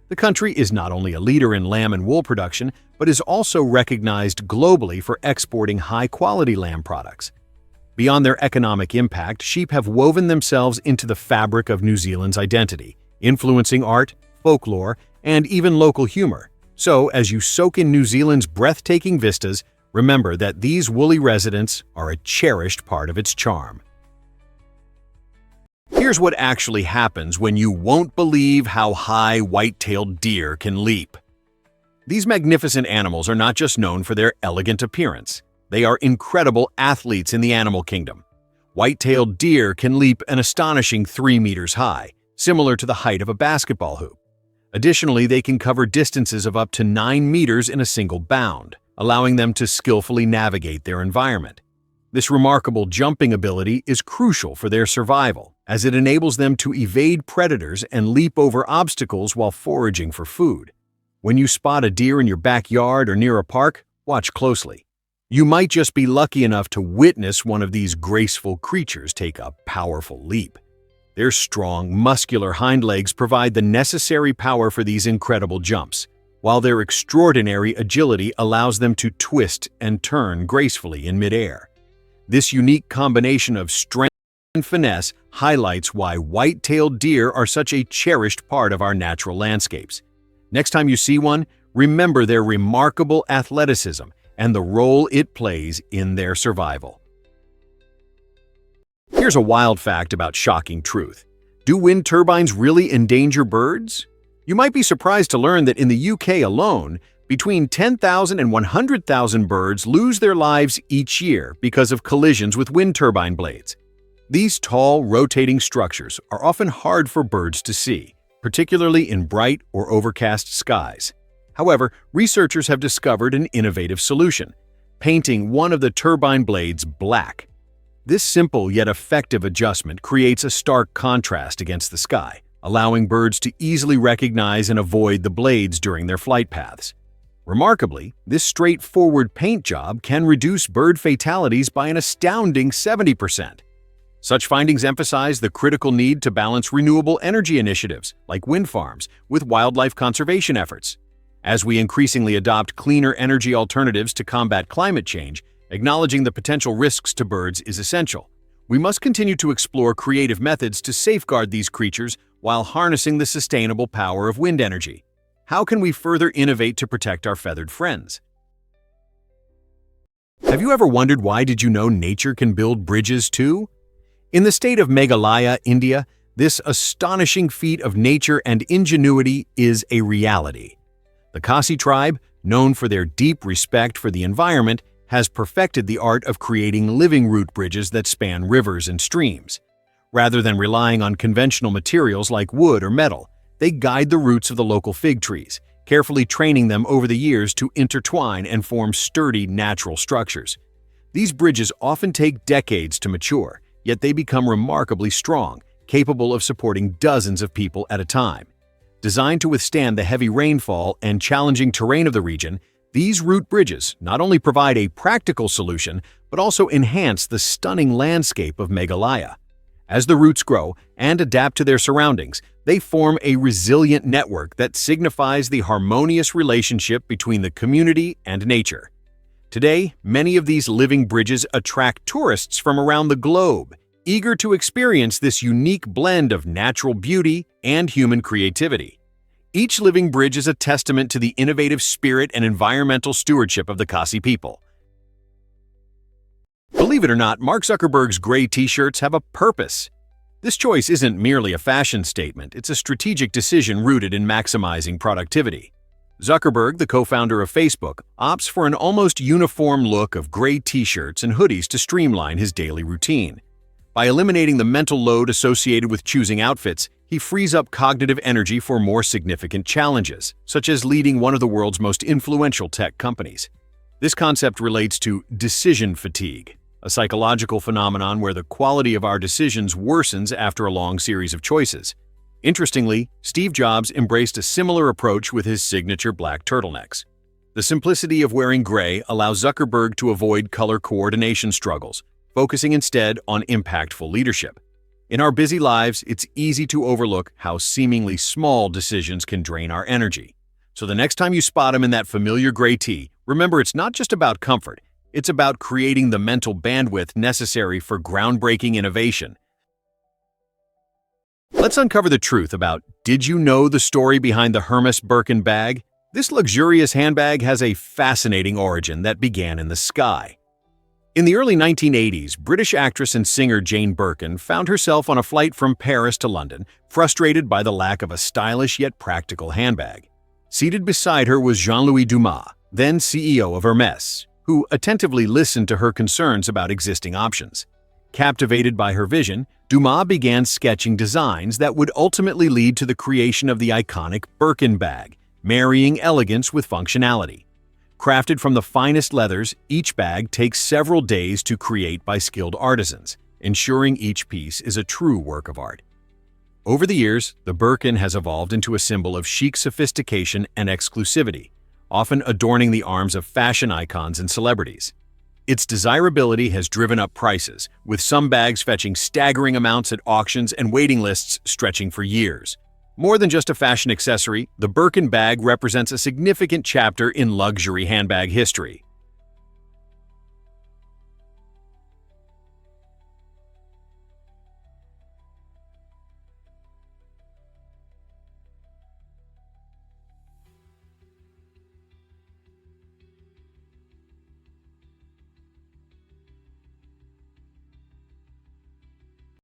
The country is not only a leader in lamb and wool production, but is also recognized globally for exporting high-quality lamb products. Beyond their economic impact, sheep have woven themselves into the fabric of New Zealand's identity, influencing art, folklore, and even local humor. So, as you soak in New Zealand's breathtaking vistas, remember that these woolly residents are a cherished part of its charm. Here's what actually happens when you won't believe how high white-tailed deer can leap. These magnificent animals are not just known for their elegant appearance. They are incredible athletes in the animal kingdom. White-tailed deer can leap an astonishing 3 meters high, similar to the height of a basketball hoop. Additionally, they can cover distances of up to 9 meters in a single bound, allowing them to skillfully navigate their environment. This remarkable jumping ability is crucial for their survival, as it enables them to evade predators and leap over obstacles while foraging for food. When you spot a deer in your backyard or near a park, watch closely. You might just be lucky enough to witness one of these graceful creatures take a powerful leap. Their strong, muscular hind legs provide the necessary power for these incredible jumps, while their extraordinary agility allows them to twist and turn gracefully in midair. This unique combination of strength and finesse highlights why white-tailed deer are such a cherished part of our natural landscapes. Next time you see one, remember their remarkable athleticism and the role it plays in their survival. Here's a wild fact about shocking truth. Do wind turbines really endanger birds? You might be surprised to learn that in the UK alone, between 10,000 and 100,000 birds lose their lives each year because of collisions with wind turbine blades. These tall, rotating structures are often hard for birds to see, particularly in bright or overcast skies. However, researchers have discovered an innovative solution: painting one of the turbine blades black. This simple yet effective adjustment creates a stark contrast against the sky, allowing birds to easily recognize and avoid the blades during their flight paths. Remarkably, this straightforward paint job can reduce bird fatalities by an astounding 70%. Such findings emphasize the critical need to balance renewable energy initiatives, like wind farms, with wildlife conservation efforts. As we increasingly adopt cleaner energy alternatives to combat climate change, acknowledging the potential risks to birds is essential. We must continue to explore creative methods to safeguard these creatures while harnessing the sustainable power of wind energy. How can we further innovate to protect our feathered friends? Have you ever wondered why did you know nature can build bridges too? In the state of Meghalaya, India, this astonishing feat of nature and ingenuity is a reality. The Khasi tribe, known for their deep respect for the environment, has perfected the art of creating living root bridges that span rivers and streams. Rather than relying on conventional materials like wood or metal, they guide the roots of the local fig trees, carefully training them over the years to intertwine and form sturdy natural structures. These bridges often take decades to mature, yet they become remarkably strong, capable of supporting dozens of people at a time. Designed to withstand the heavy rainfall and challenging terrain of the region, these root bridges not only provide a practical solution, but also enhance the stunning landscape of Meghalaya. As the roots grow and adapt to their surroundings, they form a resilient network that signifies the harmonious relationship between the community and nature. Today, many of these living bridges attract tourists from around the globe, eager to experience this unique blend of natural beauty and human creativity. Each living bridge is a testament to the innovative spirit and environmental stewardship of the Khasi people. Believe it or not, Mark Zuckerberg's gray t-shirts have a purpose. This choice isn't merely a fashion statement, it's a strategic decision rooted in maximizing productivity. Zuckerberg, the co-founder of Facebook, opts for an almost uniform look of gray t-shirts and hoodies to streamline his daily routine. By eliminating the mental load associated with choosing outfits, he frees up cognitive energy for more significant challenges, such as leading one of the world's most influential tech companies. This concept relates to decision fatigue, a psychological phenomenon where the quality of our decisions worsens after a long series of choices. Interestingly, Steve Jobs embraced a similar approach with his signature black turtlenecks. The simplicity of wearing gray allows Zuckerberg to avoid color coordination struggles, focusing instead on impactful leadership. In our busy lives, it's easy to overlook how seemingly small decisions can drain our energy. So the next time you spot him in that familiar gray tee, remember it's not just about comfort, it's about creating the mental bandwidth necessary for groundbreaking innovation. Let's uncover the truth about, did you know the story behind the Hermes Birkin bag? This luxurious handbag has a fascinating origin that began in the sky. In the early 1980s, British actress and singer Jane Birkin found herself on a flight from Paris to London, frustrated by the lack of a stylish yet practical handbag. Seated beside her was Jean-Louis Dumas, then CEO of Hermès, who attentively listened to her concerns about existing options. Captivated by her vision, Dumas began sketching designs that would ultimately lead to the creation of the iconic Birkin bag, marrying elegance with functionality. Crafted from the finest leathers, each bag takes several days to create by skilled artisans, ensuring each piece is a true work of art. Over the years, the Birkin has evolved into a symbol of chic sophistication and exclusivity, often adorning the arms of fashion icons and celebrities. Its desirability has driven up prices, with some bags fetching staggering amounts at auctions and waiting lists stretching for years. More than just a fashion accessory, the Birkin bag represents a significant chapter in luxury handbag history.